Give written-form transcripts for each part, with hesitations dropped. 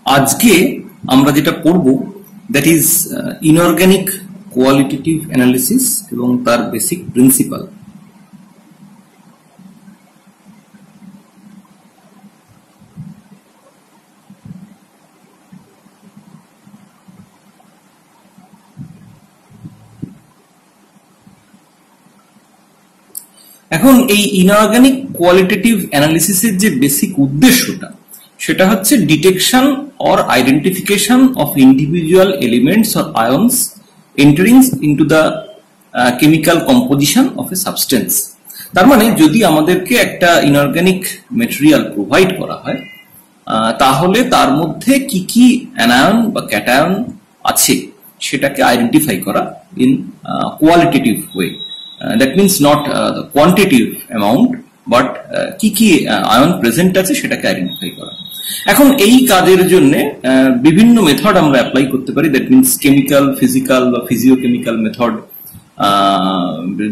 আজকে আমরা যেটা পড়ব that is inorganic qualitative analysis এবং তার বেসিক প্রিন্সিপাল। এখন এই ইনঅর্গানিক কোয়ালিটেটিভ অ্যানালিসিসের যে বেসিক উদ্দেশ্যটা সেটা হচ্ছে detection or identification of individual elements or আয়ন্স entering into the chemical composition of A substance. তার মানে যদি আমাদেরকে একটা ইনঅর্গানিক মেটেরিয়াল প্রোভাইড করা হয় তাহলে তার মধ্যে কি কি অ্যানায়ন বা ক্যাটায়ন আছে সেটাকে আইডেন্টিফাই করা in qualitative way. That means not the quantitative amount but কি কি আয়ন প্রেজেন্ট আছে সেটাকে আইডেন্টিফাই করা। এখন এই কাজের জন্য বিভিন্ন মেথড আমরা অ্যাপ্লাই করতে পারি, দ্যাট মিনস কেমিক্যাল, ফিজিক্যাল বা ফিজিওকেমিক্যাল মেথড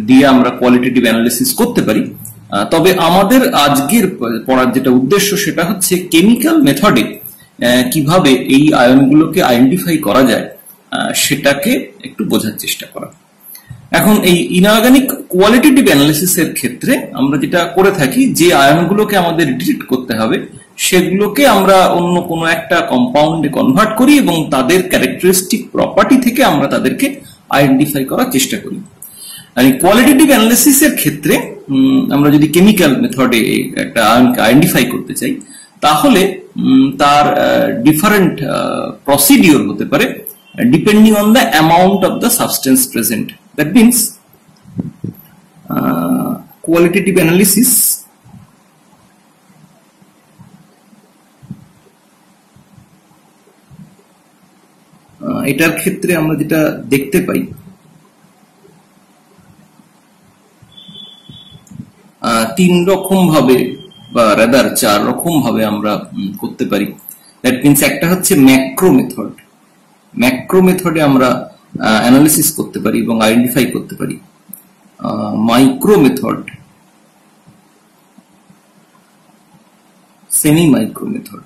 দিয়ে আমরা কোয়ালিটেটিভ অ্যানালিসিস করতে পারি। তবে আমাদের আজকের পড়ার যেটা উদ্দেশ্য সেটা হচ্ছে কেমিক্যাল মেথডে কিভাবে এই আয়নগুলোকে আইডেন্টিফাই করা যায় সেটাকে একটু বোঝার চেষ্টা করা। এখন এই ইনঅর্গানিক কোয়ালিটেটিভ অ্যানালিসিসের ক্ষেত্রে আমরা যেটা করে থাকি, যে আয়নগুলোকে আমাদের ডিটেক্ট করতে হবে সেগুলোকে আমরা অন্য কোনো একটা কম্পাউন্ডে কনভার্ট করি এবং তাদের ক্যারেক্টারিস্টিক প্রপার্টি থেকে আমরা তাদেরকে আইডেন্টিফাই করার চেষ্টা করি। আর এই কোয়ালিটেটিভ অ্যানালিসিসের ক্ষেত্রে আমরা যদি কেমিক্যাল মেথডে একটা আয়নকে আইডেন্টিফাই করতে চাই তাহলে তার ডিফারেন্ট প্রসিডিওর হতে পারে depending on the amount of the substance present. That means qualitative analysis এটার ক্ষেত্রে আমরা যেটা দেখতে পাই তিন রকম ভাবে বা রাদার চার রকম ভাবে আমরা করতে পারি। দ্যাট মিনস একটা হচ্ছে ম্যাক্রো মেথড। ম্যাক্রো মেথডে আমরা অ্যানালিসিস করতে পারি এবং আইডেন্টিফাই করতে পারি। Micro method, semi micro method.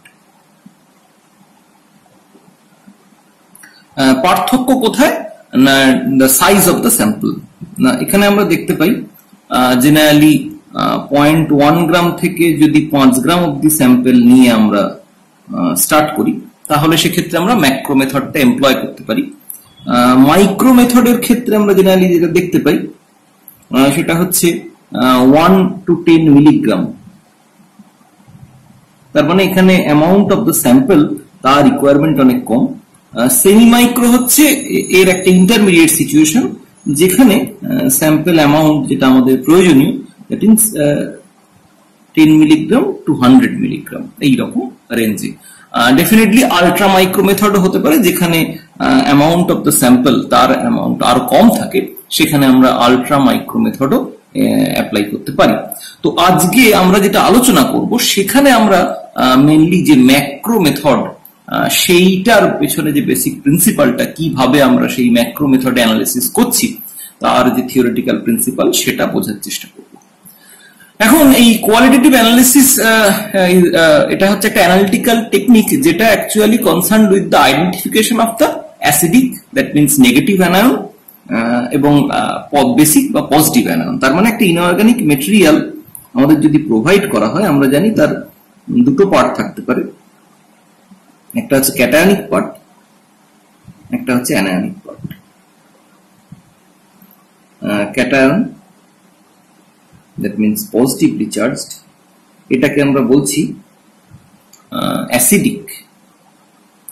পার্থক্য কোথায়? না, the size of the sample. না, এখানে আমরা দেখতে পাই জেনারেলি 0.1 গ্রাম থেকে যদি 5 গ্রাম অব্দি স্যাম্পল নিয়ে আমরা স্টার্ট করি তাহলে সেক্ষেত্রে আমরা ম্যাক্রো মেথডটা এমপ্লয় করতে পারি। মাইক্রো মেথডের ক্ষেত্রে আমরা জেনারেলি যেটা দেখতে পাই সেটা হচ্ছে 1 to 10 মিলিগ্রাম। তার মানে এখানে অ্যামাউন্ট অফ দ্য স্যাম্পল তার রিকোয়ারমেন্ট অনেক কম। সেমি মাইক্রো হচ্ছে এর একটা ইন্টারমিডিয়েট সিচুয়েশন যেখানে স্যাম্পল অ্যামাউন্ট যেটা আমাদের প্রয়োজনীয় that means 10 milligram to 100 milligram এইরকম রেঞ্জে। ডেফিনেটলি আলট্রা মাইক্রো মেথডও হতে পারে যেখানে অ্যামাউন্ট অফ দ্য স্যাম্পল তার অ্যামাউন্ট আরো কম থাকে, সেখানে আমরা আলট্রা মাইক্রো মেথডও অ্যাপ্লাই করতে পারি। তো আজকে আমরা যেটা আলোচনা করব সেখানে আমরা মেইনলি যে ম্যাক্রো মেথড সেইটার পেছনে যে বেসিক প্রিন্সিপালটা, কিভাবে আমরা সেই ম্যাক্রো মেথডে অ্যানালিসিস করছি তার যে থিওরিটিক্যাল প্রিন্সিপাল সেটা বোঝার চেষ্টা করব। এখন এই কোয়ালিটেটিভ অ্যানালিসিস এটা হচ্ছে একটা অ্যানালিটিক্যাল টেকনিক যেটা actually concerned with the identification of the acidic, that means negative anion, এবং বেসিক বা পজিটিভ অ্যানায়ন। তার মানে একটা ইনঅর্গানিক মেটেরিয়াল আমাদের যদি প্রোভাইড করা হয় আমরা জানি তার দুটো পার্ট থাকতে পারে, একটা হচ্ছে ক্যাটায়নিক পার্ট, একটা হচ্ছে anionic part. Cation that means positively charged, এটাকে আমরা বলছি অ্যাসিডিক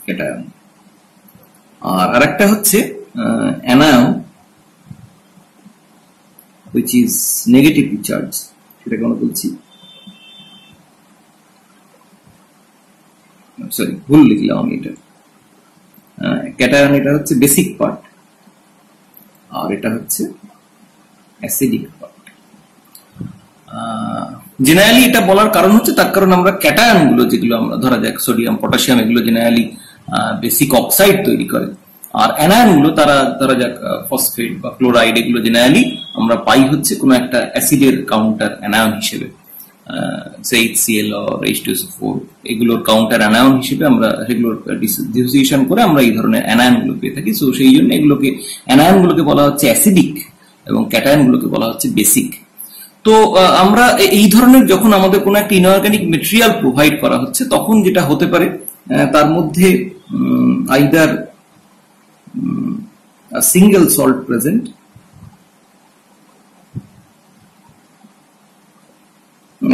ক্যাটায়ন। আর আরেকটা হচ্ছে anion which is negatively charged, সেটাকে আমরা বলছি, সরি ভুল লিখলাম আমি এটা। ক্যাটায়ন এটা হচ্ছে বেসিক পার্ট আর এটা হচ্ছে অ্যাসিডিক পার্ট। জেনারেলি এটা বলার কারণ হচ্ছে তার কারণ আমরা ক্যাটায়ন গুলো যেগুলো আমরা ধরা যাক সোডিয়াম, পটাশিয়াম, এগুলো জেনারেলি বেসিক অক্সাইড তৈরি করে, আর অ্যানায়ন গুলো তারা ধরা যাক ফসফেট বা ক্লোরাইড, এগুলো জেনারেলি আমরা পাই হচ্ছে কোনো একটা অ্যাসিডের কাউন্টার অ্যানায়ন হিসেবে। HCl or H2SO4 এগুলোর কাউন্টার অ্যানায়ন হিসেবে আমরা সেগুলোর ডিসোসিয়েশন করে আমরা এই ধরনের অ্যানায়ন গুলো পেয়ে থাকি। সো সেই জন্য এগুলোকে অ্যানায়ন গুলোকে বলা হচ্ছে অ্যাসিডিক এবং ক্যাটায়ন গুলোকে বলা হচ্ছে বেসিক। তো আমরা এই ধরনের যখন আমাদের কোনো একটা ইনঅর্গানিক মেটেরিয়াল প্রোভাইড করা হচ্ছে তখন যেটা হতে পারে তার মধ্যে আইদার সিঙ্গেল সল্ট প্রেজেন্ট,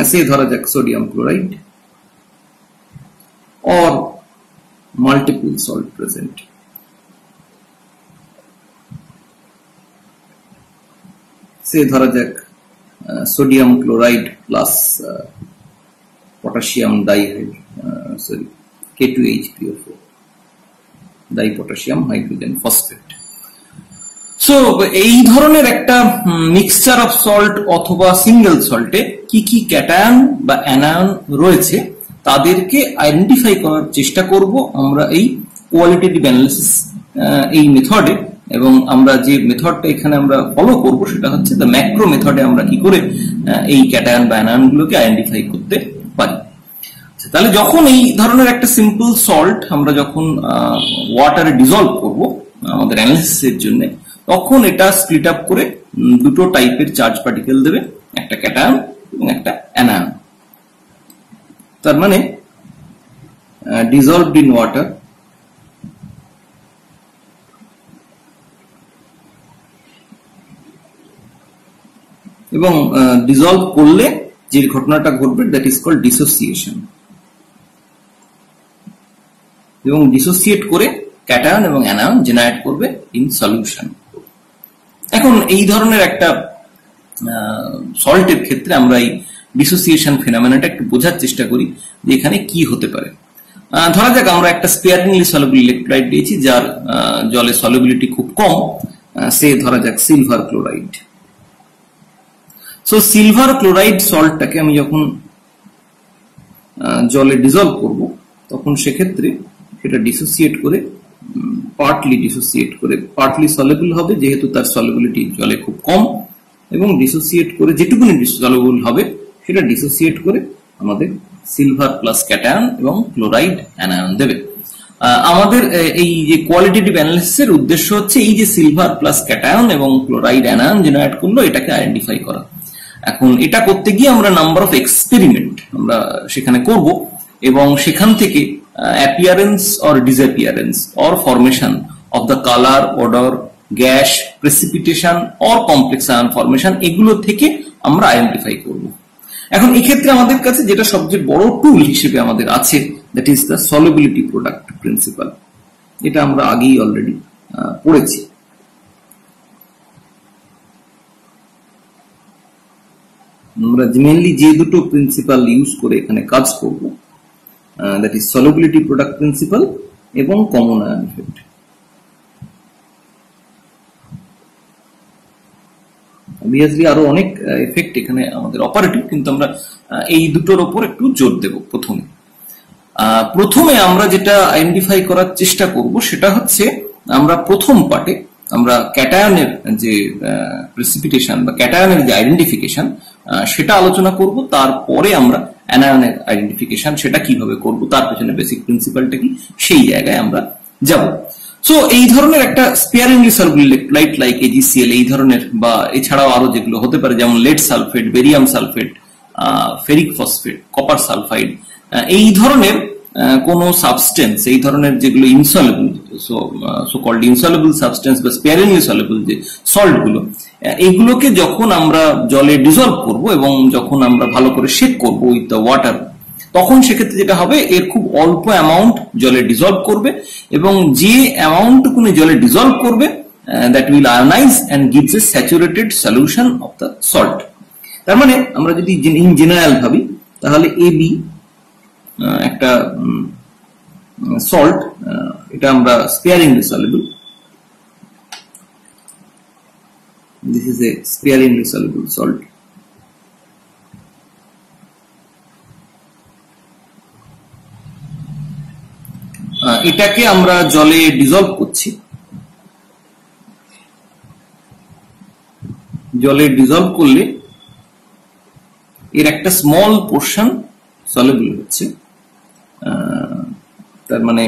সে ধরা যাক sodium chloride, or multiple salt present. সে ধরা যাক sodium chloride plus potassium K2HPO4 dipotassium hydrogen phosphate. So এই ধরনের একটা মিক্সচার অফ সল্ট অথবা সিঙ্গেল সল্টে কি কি ক্যাটায়ন বা অ্যানায়ন রয়েছে তাদেরকে আইডেন্টিফাই করার চেষ্টা করব আমরা এই কোয়ালিটেটিভ অ্যানালিসিস এই মেথডে। এবং আমরা যে মেথডটা এখানে আমরা ফলো করব সেটা হচ্ছে দ্য ম্যাক্রো মেথডে আমরা কি করে এই ক্যাটায়ন বা অ্যানায়ন গুলোকে আইডেন্টিফাই করতে পারি। তাহলে যখন এই ধরনের একটা সিম্পল সল্ট আমরা যখন ওয়াটারে ডিজলভ করব আমাদের অ্যানালিসিসের জন্য, তখন এটা স্প্লিট আপ করে দুটো টাইপের চার্জ পার্টিকেল দেবে, একটা ক্যাটায়ন এবং একটা অ্যানায়ন। তার মানে ডিজলভড ইন ওয়াটার এবং ডিজলভ করলে যে ঘটনাটা ঘটবে দ্যাট ইজ কল্ড ডিসোসিয়েশন, এবং ডিসোসিয়েট করে ক্যাটায়ন এবং অ্যানায়ন জেনারেট করবে ইন সলিউশন। এখন এই ধরনের একটা সল্টের ক্ষেত্রে আমরা এই ডিসোসিয়েশন ফিনোমেনাটা একটু বোঝার চেষ্টা করি যে এখানে কি হতে পারে। ধরা যাক আমরা একটা স্পেয়ারিংলি সলিউবল ইলেকট্রোলাইট দিয়েছি যার জলে সলিবিলিটি খুব কম, সে ধরা যাক silver chloride. So silver chloride সল্টটাকে আমি যখন জলে ডিজলভ করব তখন সেক্ষেত্রে সেটা ডিসোসিয়েট করে পার্টলি সলিবল হবে যেহেতু তার সলিবিলিটি জলে খুব কম, এবং ডিসোসিয়েট করে যেটুকুনি সলিবল হবে সেটা ডিসোসিয়েট করে আমাদের সিলভার প্লাস ক্যাটায়ন এবং ক্লোরাইড অ্যানায়ন দেবে। আমাদের এই যে কোয়ালিটেটিভ অ্যানালিসিসের উদ্দেশ্য হচ্ছে এই যে সিলভার প্লাস ক্যাটায়ন এবং ক্লোরাইড অ্যানায়ন জেনারেট করলো এটাকে আইডেন্টিফাই করা। এখন এটা করতে গিয়ে আমরা নাম্বার অফ এক্সপেরিমেন্ট আমরা সেখানে করব এবং সেখান থেকে appearance or disappearance or formation of the color, odor, gas, precipitation or complex ion formation এগুলো থেকে আমরা আইডেন্টিফাই করব। এখন এই ক্ষেত্রে আমাদের কাছে যেটা সবচেয়ে বড় টুল হিসেবে আমাদের আছে that is the solubility product principal. এটা আমরা আগেই অলরেডি পড়েছি। আমরা মেইনলি যে দুটো প্রিন্সিপাল ইউজ করে এখানে কাজ করব that is solubility product principle এবং common ion effect। obviously আরো অনেক এফেক্ট এখানে আমাদের অপারেটিভ, কিন্তু আমরা এই দুটোর উপর একটু জোর দেব। প্রথমে আমরা যেটা আইডেন্টিফাই করার চেষ্টা করব সেটা হচ্ছে আমরা প্রথম পার্টে আমরা ক্যাটায়নের যে প্রেসিপিটেশন বা ক্যাটায়নের যে আইডেন্টিফিকেশন সেটা আলোচনা করব, তারপরে আমরা অ্যানায়নের আইডেন্টিফিকেশন সেটা কিভাবে করব, তার পেছনে বেসিক প্রিন্সিপালটা কি সেই জায়গায় আমরা যাব। সো এই ধরনের একটা স্পেয়ারিংলি সলুবল ইলেকট্রোলাইট লাইক AgCl এই ধরনের বা এছাড়াও আরো যেগুলো হতে পারে যেমন lead sulphate, barium sulphate, ferric phosphate, copper sulphide, এই ধরনের কোন সাবস্টেন্স, এই ধরনের যেগুলো insoluble so called insoluble substance বা স্পেয়ারিংলি সলিবল যে সল্ট গুলো, এইগুলোকে যখন আমরা জলে ডিজলভ করব এবং যখন আমরা ভালো করে শেক করব উইথ দ্য ওয়াটার, তখন সেক্ষেত্রে যেটা হবে এর খুব অল্প অ্যামাউন্ট জলে ডিজলভ করবে এবং যে অ্যামাউন্টটুকুনি জলে ডিজলভ করবে that will ionise and gives a saturated solution of the salt. তার মানে আমরা যদি ইন জেনারেল ভাবি তাহলে AB একটা সল্ট, এটা আমরা স্পেয়ারিংলি soluble, this is a sparingly soluble salt। এটাকে আমরা জলে ডিজলভ করছি, জলে ডিজলভ করলে এর একটা স্মল পোর্শন সলিউবল হচ্ছে, তার মানে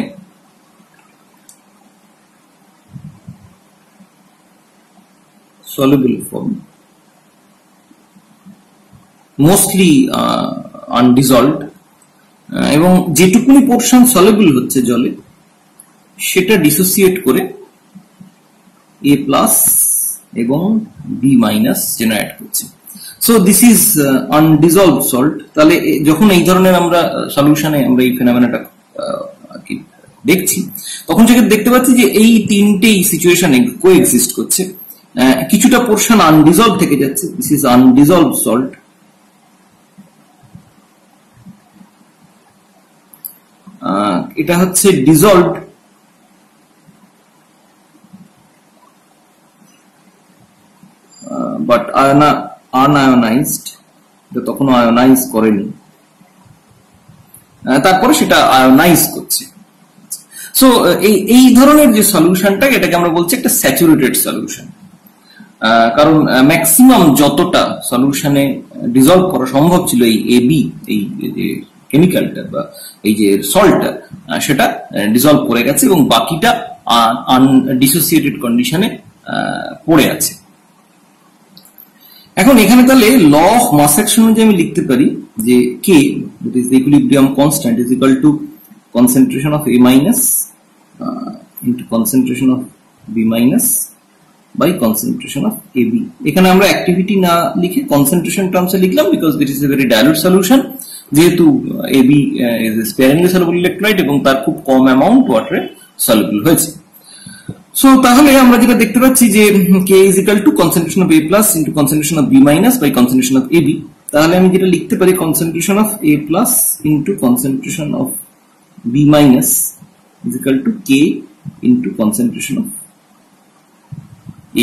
soluble form, mostly undissolved, এবং যেটুকুনি পোর্শন সলিউবল হচ্ছে জলে সেটা ডিসোসিয়েট করে A প্লাস এবং B মাইনাস জেনারেট করছে। So this is undissolved salt. তাহলে যখন এই ধরনের আমরা সলিউশনে আমরা এই ফেনোমেনাটা দেখছি, তখন সেক্ষেত্রে দেখতে পাচ্ছি যে এই তিনটেই সিচুয়েশনে কোএক্সিস্ট করছে। কিছুটা পোর্শন আনডিসলভ থেকে যাচ্ছে, দিস ইজ আনডিসলভড সল্ট। এটা হচ্ছে ডিসলভড বাট আনআয়োনাইজড, এটা তখনও আয়োনাইজ করেনি, তারপরে সেটা আয়োনাইজ করছে। সো এই ধরনের যে সলিউশনটা, এটাকে আমরা বলছি একটা স্যাচুরেটেড সলিউশন। কারণ ম্যাক্সিমাম যতটা সলিউশনে ডিসলভ করা সম্ভব ছিল এই এবি, এই যে কেমিক্যালটা বা এই যে সল্টটা, সেটা ডিসলভ করে গেছে এবং বাকিটা আনডিসোসিয়েটেড কন্ডিশনে পড়ে আছে। এখন এখানে তাহলে ল অফ মাস অ্যাকশন অনুযায়ী আমি লিখতে পারি যে কে, that is the equilibrium constant, is equal to concentration of A minus into concentration of B minus by concentration of AB. এখানে আমরা অ্যাক্টিভিটি না লিখে কনসেন্ট্রেশন টার্মসে লিখলাম, because this is a very dilute solution, যেহেতু AB is a স্পেয়ারিংলি soluble electrolyte এবং তার খুব কম amount ওয়াটারে soluble হয়েছে। সো তাহলে আমরা যেটা দেখতে পাচ্ছি যে K is equal to concentration of A plus into concentration of B minus by concentration of AB. তাহলে আমি যেটা লিখতে পারি concentration of A plus into concentration of B minus is equal to K into concentration of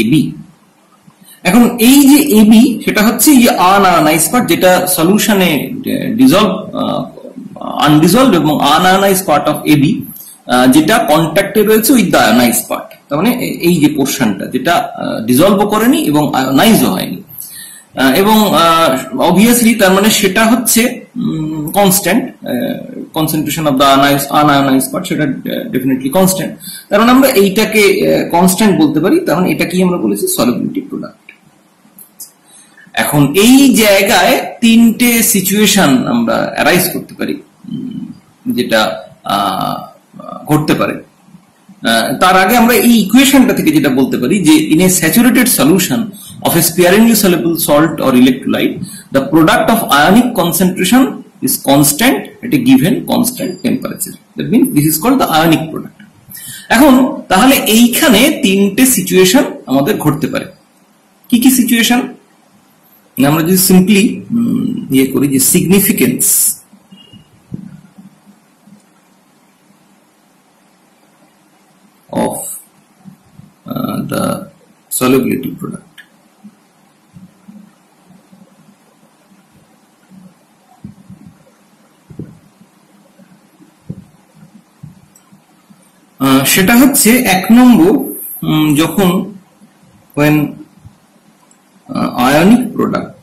AB. এখন এই যে AB, সেটা হচ্ছে এই আনআয়োনাইজ পার্ট, যেটা সলিউশনে ডিসলভ, আনডিসলভড এবং আনআয়োনাইজ পার্ট অফ AB, যেটা কন্ট্যাক্টে রয়েছে উইথ দ্য আয়োনাইজ পার্ট। তার মানে এই যে পোর্শনটা যেটা ডিসলভও করেনি এবং আয়োনাইজও হয়নি, এবং অবভিয়াসলি তার মানে সেটা হচ্ছে constant, concentration of the unionise part সেটা ডেফিনেটলি কনস্ট্যান্ট। তার মানে আমরা এইটাকে কনস্ট্যান্ট বলতে পারি। তার মানে এটাকেই আমরা বলেছি সলিবিলিটি প্রোডাক্ট। এখন এই জায়গায় তিনটে সিচুয়েশন আমরা অ্যারাইজ করতে পারি যেটা ঘটতে পারে। তার আগে আমরা এই ইকুয়েশনটা থেকে যেটা বলতে পারি যে in a saturated solution of a sparingly soluble salt or electrolyte, the product of ionic concentration is constant at a given constant temperature. That means this is called the ionic product. এখন তাহলে এইখানে তিনটে situation আমাদের ঘটতে পারে। কি কি situation? আমরা যদি সিম্পলি ইয়ে করি যে significance of the solubility product. সেটা হচ্ছে এক নম্বর, যখন when ionic product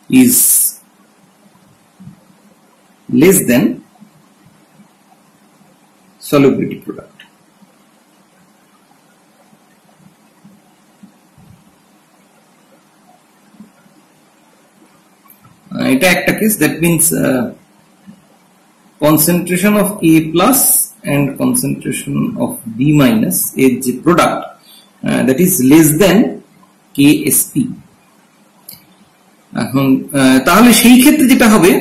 is less than solubility product. এটা একটা case, that means concentration of A plus and concentration of B minus এর যে product, that is less than KSP. এখন তাহলে সেই ক্ষেত্রে যেটা হবে,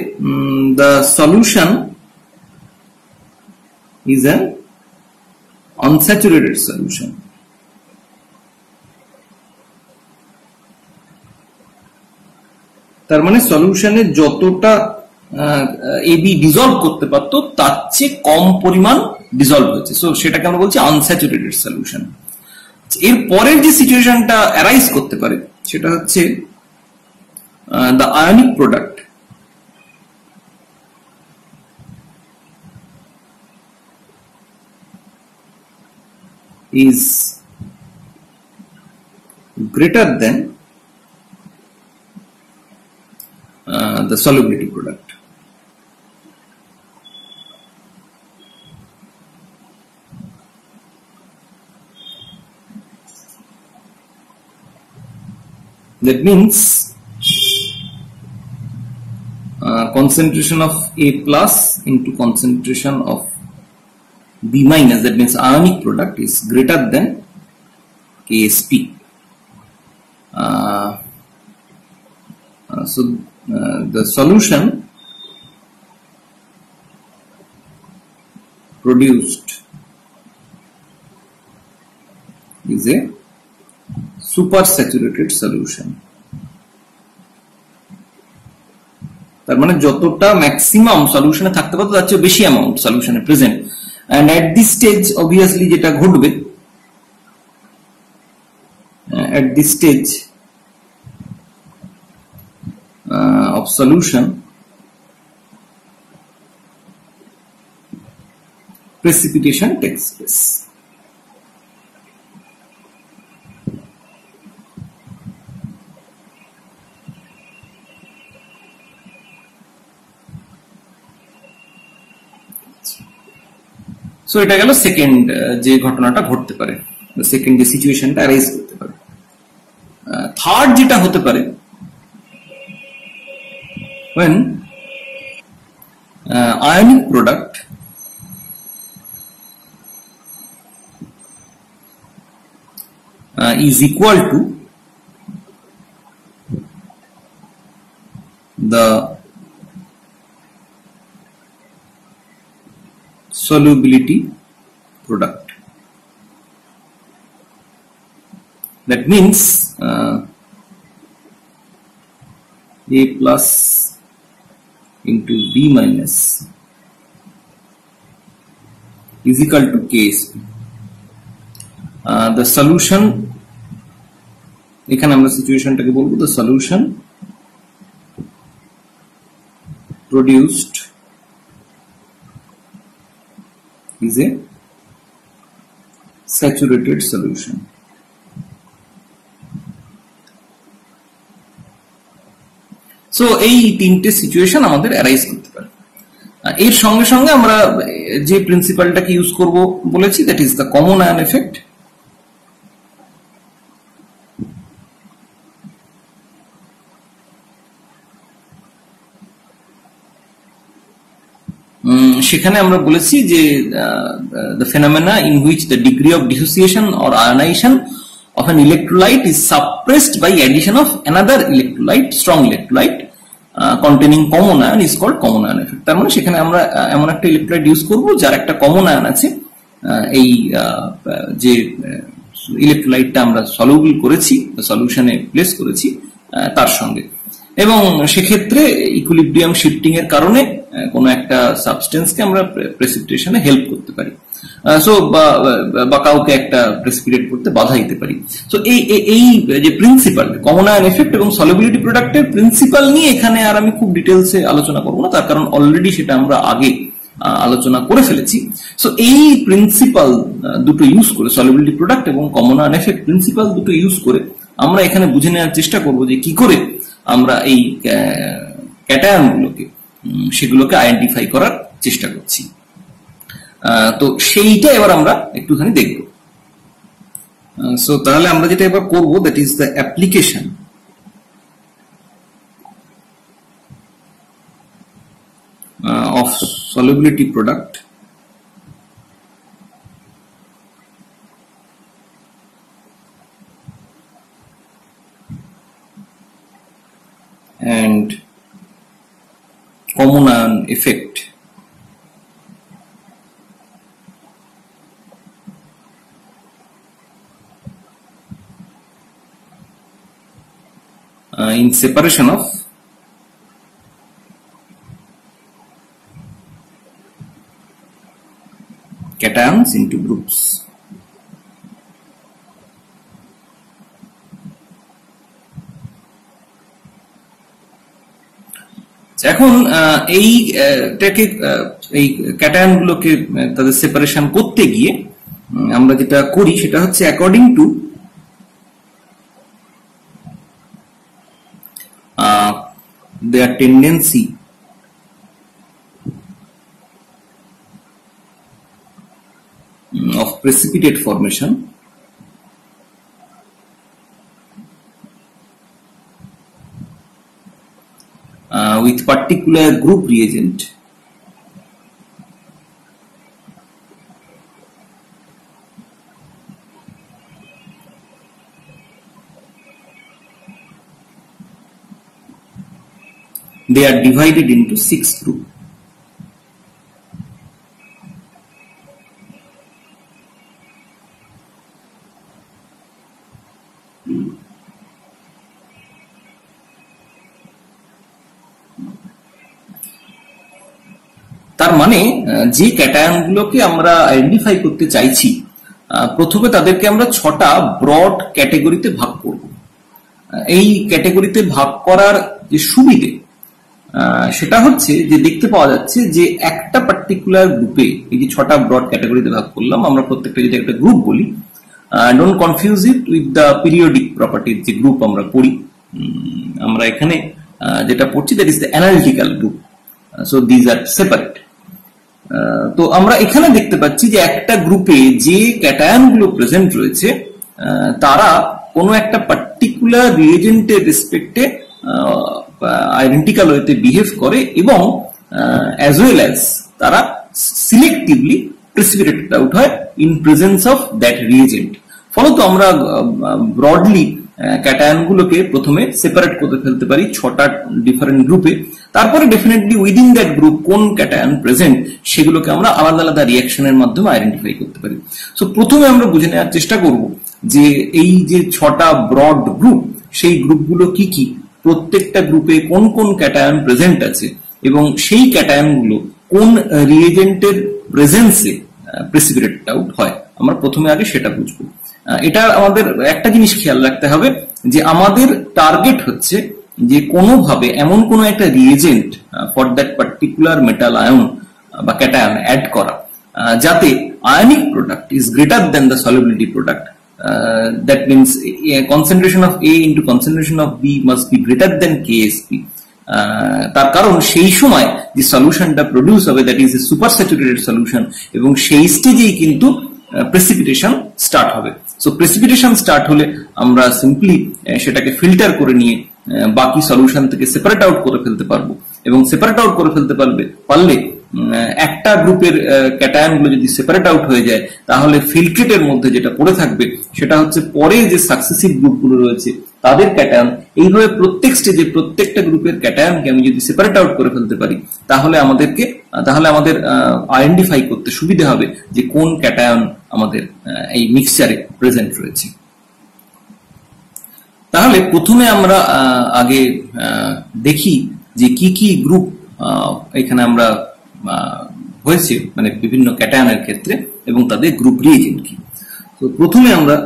the solution is an unsaturated solution. তার মানে সলিউশনে যতটা AB ডিসলভ করতে পারতো তার চেয়ে কম পরিমাণ ডিসলভ হয়েছে, সো সেটাকে আমরা বলছি আনস্যাচুরেটেড সলিউশন। এর পরের যে সিচুয়েশনটা অ্যারাইজ করতে পারে সেটা হচ্ছে the ionic product is greater than the solubility product. That means concentration of A plus into concentration of B minus, that means ionic product, is greater than KSP. So the solution produced is a supersaturated solution. তার মানে যতটা maximum সলিউশনে থাকতে পারতো তার চেয়ে বেশি amount সলিউশনে present, and at this stage obviously যেটা ঘটবে, at this stage of solution, precipitation takes place. So এটা গেল সেকেন্ড যে ঘটনাটা ঘটতে পারে, সেকেন্ড যে সিচুয়েশনটা অ্যারাইজ করতে পারে। থার্ড যেটা হতে পারে, when ionic product is equal to the solubility product. That means A plus into B minus is equal to KSP. The solution, এখানে আমরা সিচুয়েশনটাকে বলবো the solution produced is a saturated solution. So এই তিনটে situation আমাদের arise করতে পারে। এর সঙ্গে সঙ্গে আমরা যে প্রিন্সিপালটাকে ইউজ করব বলেছি, that is the common ion effect. সেখানে আমরা বলেছি যে the phenomena in which the degree of dissociation or ionization of an electrolyte is suppressed by addition of another electrolyte, strong electrolyte containing common ion is called common ion effect. তার মানে সেখানে আমরা এমন একটা ইলেকট্রোলাইট ইউজ করব যার একটা common ion আছে, এই যে ইলেকট্রোলাইটটা আমরা সলিউবল করেছি, সলিউশনে প্লেস করেছি তার সঙ্গে, এবং সেক্ষেত্রে ইকুইলিব্রিয়াম শিফটিং এর কারণে কোন একটা সাবস্টেন্সকে আমরা প্রেসিপিটেশনে হেল্প করতে পারি, সো বা কাউকে একটা প্রেসিপিটেট করতে বাধা দিতে পারি। সো এই যে প্রিন্সিপাল কমন আয়ন এফেক্ট এবং সলিবিলিটি প্রোডাক্টের প্রিন্সিপাল নিয়ে এখানে আর আমি খুব ডিটেলসে আলোচনা করবো না, তার কারণ অলরেডি সেটা আমরা আগে আলোচনা করে ফেলেছি। সো এই প্রিন্সিপাল দুটো ইউজ করে, সলিবিলিটি প্রোডাক্ট এবং কমন আয়ন এফেক্ট প্রিন্সিপাল দুটো ইউজ করে আমরা এখানে বুঝে নেওয়ার চেষ্টা করবো যে কি করে আমরা এই ক্যাটায়নগুলোকে সেগুলোকে আইডেন্টিফাই করার চেষ্টা করছি। তো সেইটা এবার আমরা একটুখানি দেখব। সো তাহলে আমরা যেটা এবার করব, that is the application of solubility product and common ion effect in separation of cations into groups. এখন এইটাকে এই ক্যাটায়ন গুলোকে তাদের সেপারেশন করতে গিয়ে আমরা যেটা করি সেটা হচ্ছে according two their tendency of precipitate formation with particular group reagent they are divided into 6 groups. তার মানে যে ক্যাটায়নগুলোকে আমরা আইডেন্টিফাই করতে চাইছি প্রথমে তাদেরকে আমরা 6টা ব্রড ক্যাটাগরিতে ভাগ করব। এই ক্যাটাগরিতে ভাগ করার যে সুবিধে সেটা হচ্ছে যে দেখতে পাওয়া যাচ্ছে যে একটা পার্টিকুলার গ্রুপে এই যে 6টা ব্রড ক্যাটাগরিতে ভাগ করলাম আমরা প্রত্যেকটা যদি একটা গ্রুপ বলি, don't confuse it with the periodic প্রপার্টির যে গ্রুপ আমরা পড়ি। আমরা এখানে যেটা পড়ছি that is the analytical group, so these are separate. তো আমরা এখানে দেখতে পাচ্ছি যে একটা গ্রুপে যে ক্যাটায়ন গুলো প্রেজেন্ট রয়েছে তারা কোনো একটা পার্টিকুলার রিয়েজেন্টের রেসপেক্টে আইডেন্টিক্যাল ওয়েতে বিহেভ করে এবং অ্যাজ ওয়েল অ্যাজ তারা সিলেক্টিভলি প্রেসিপিটেটেড আউট হয় in presence of that reagent. ফলত আমরা ব্রডলি ক্যাটায়ন গুলোকে প্রথমে সেপারেট করে ফেলতে পারি 6টা ডিফারেন্ট গ্রুপে, তারপরে ডেফিনেটলি উইদিন দ্যাট গ্রুপ কোন ক্যাটায়ন প্রেজেন্ট সেগুলোকে আমরা আলাদা আলাদা রিয়াকশনের মাধ্যমে আইডেন্টিফাই করতে পারি। সো প্রথমে আমরা বুঝে নেওয়ার চেষ্টা করব যে এই যে 6টা ব্রড গ্রুপ সেই গ্রুপগুলো কি কি, প্রত্যেকটা গ্রুপে কোন কোন ক্যাটায়ন প্রেজেন্ট আছে এবং সেই ক্যাটায়ন গুলো কোন রিয়েজেন্টের প্রেজেন্সে প্রেসিপিটেটেড আউট হয়। আমরা প্রথমে আগে সেটা বুঝবো। এটা আমাদের একটা জিনিস খেয়াল রাখতে হবে যে আমাদের টার্গেট হচ্ছে যে কোনোভাবে এমন কোনো একটা reagent for that particular metal ion বা ক্যাটায়ন অ্যাড করা যাতে ionic product is greater than the solubility product. That means concentration of A into concentration of B must be greater than KSP. তার কারণ সেই সময় যে সলিউশনটা প্রডিউস হবে that is a super saturated solution এবং সেই স্টেজেই কিন্তু প্রেসিপিটেশন স্টার্ট হবে। সো প্রেসিপিটেশন স্টার্ট হলে আমরা সিম্পলি সেটাকে ফিল্টার করে নিয়ে বাকি সলিউশন থেকে সেপারেট আউট করে ফেলতে পারবো এবং সেপারেট আউট করে ফেলতে পারলে একটা গ্রুপের ক্যাটায়ন গুলো যদি সেপারেট আউট হয়ে যায় তাহলে ফিল্ট্রেটের মধ্যে যেটা পড়ে থাকবে সেটা হচ্ছে পরে যে সাকসেসিভ গ্রুপগুলো রয়েছে তাদের ক্যাটায়ন। এইভাবে প্রত্যেক স্টেজে প্রত্যেকটা গ্রুপের ক্যাটায়নকে আমি যদি সেপারেট আউট করে ফেলতে পারি তাহলে আমাদের আইডেন্টিফাই করতে সুবিধা হবে যে কোন ক্যাটায়ন আমাদের এই মিক্সচারে প্রেজেন্ট রয়েছে। তাহলে প্রথমে আমরা আগে দেখি যে কি কি গ্রুপ এখানে আমরা হয়েছে মানে বিভিন্ন ক্যাটায়নের ক্ষেত্রে এবং তাদের গ্রুপ রিয়েজেন্ট কি। তো প্রথমে আমরা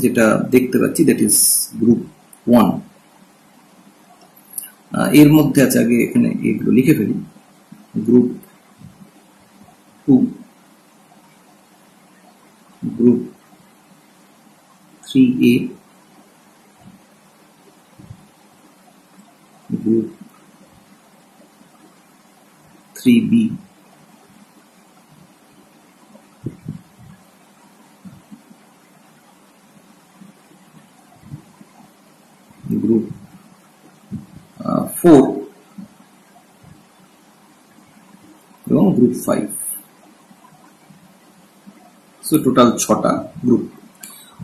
যেটা দেখতে পাচ্ছি দ্যাট ইজ গ্রুপ 1। এর মধ্যে আছে আগে এখানে এগুলো লিখে ফেলি। Group 2, group 3A, group 3B, group 4 এবং গ্রুপ 5। সো টোটাল 6টা গ্রুপ।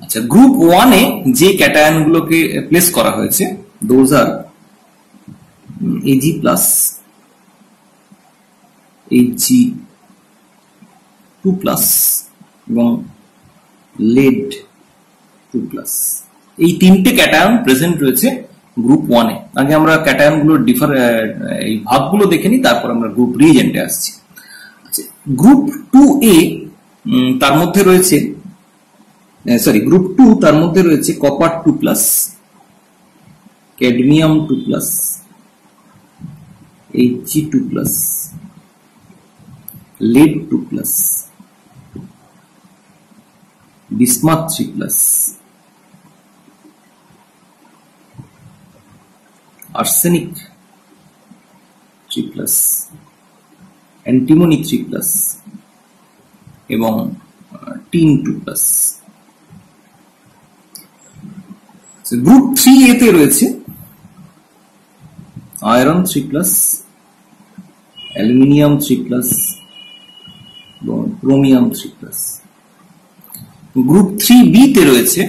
আচ্ছা, গ্রুপ 1 এ যে ক্যাটায়ন গুলোকে প্লেস করা হয়েছে দোজ আর Ag+, Ag2+ এবং lead 2+। এই তিনটে ক্যাটায়ন প্রেজেন্ট রয়েছে গ্রুপ 1 এ। আগে আমরা ক্যাটায়ন গুলোর এই ভাগগুলো দেখে নিই, তারপর আমরা গ্রুপ রিয়েজেন্টে আসছি। আচ্ছা, গ্রুপ 2A তার মধ্যে রয়েছে গ্রুপ 2 তার মধ্যে রয়েছে copper 2+, cadmium 2+, Ag2+, lead 2+, bismuth 3+, arsenic 3+, antimony 3+, এবং টিন 2+। গ্রুপ 3A তে রয়েছে আয়রন 3+, অ্যালুমিনিয়াম 3+, এবং ক্রোমিয়াম 3+। গ্রুপ 3B তে রয়েছে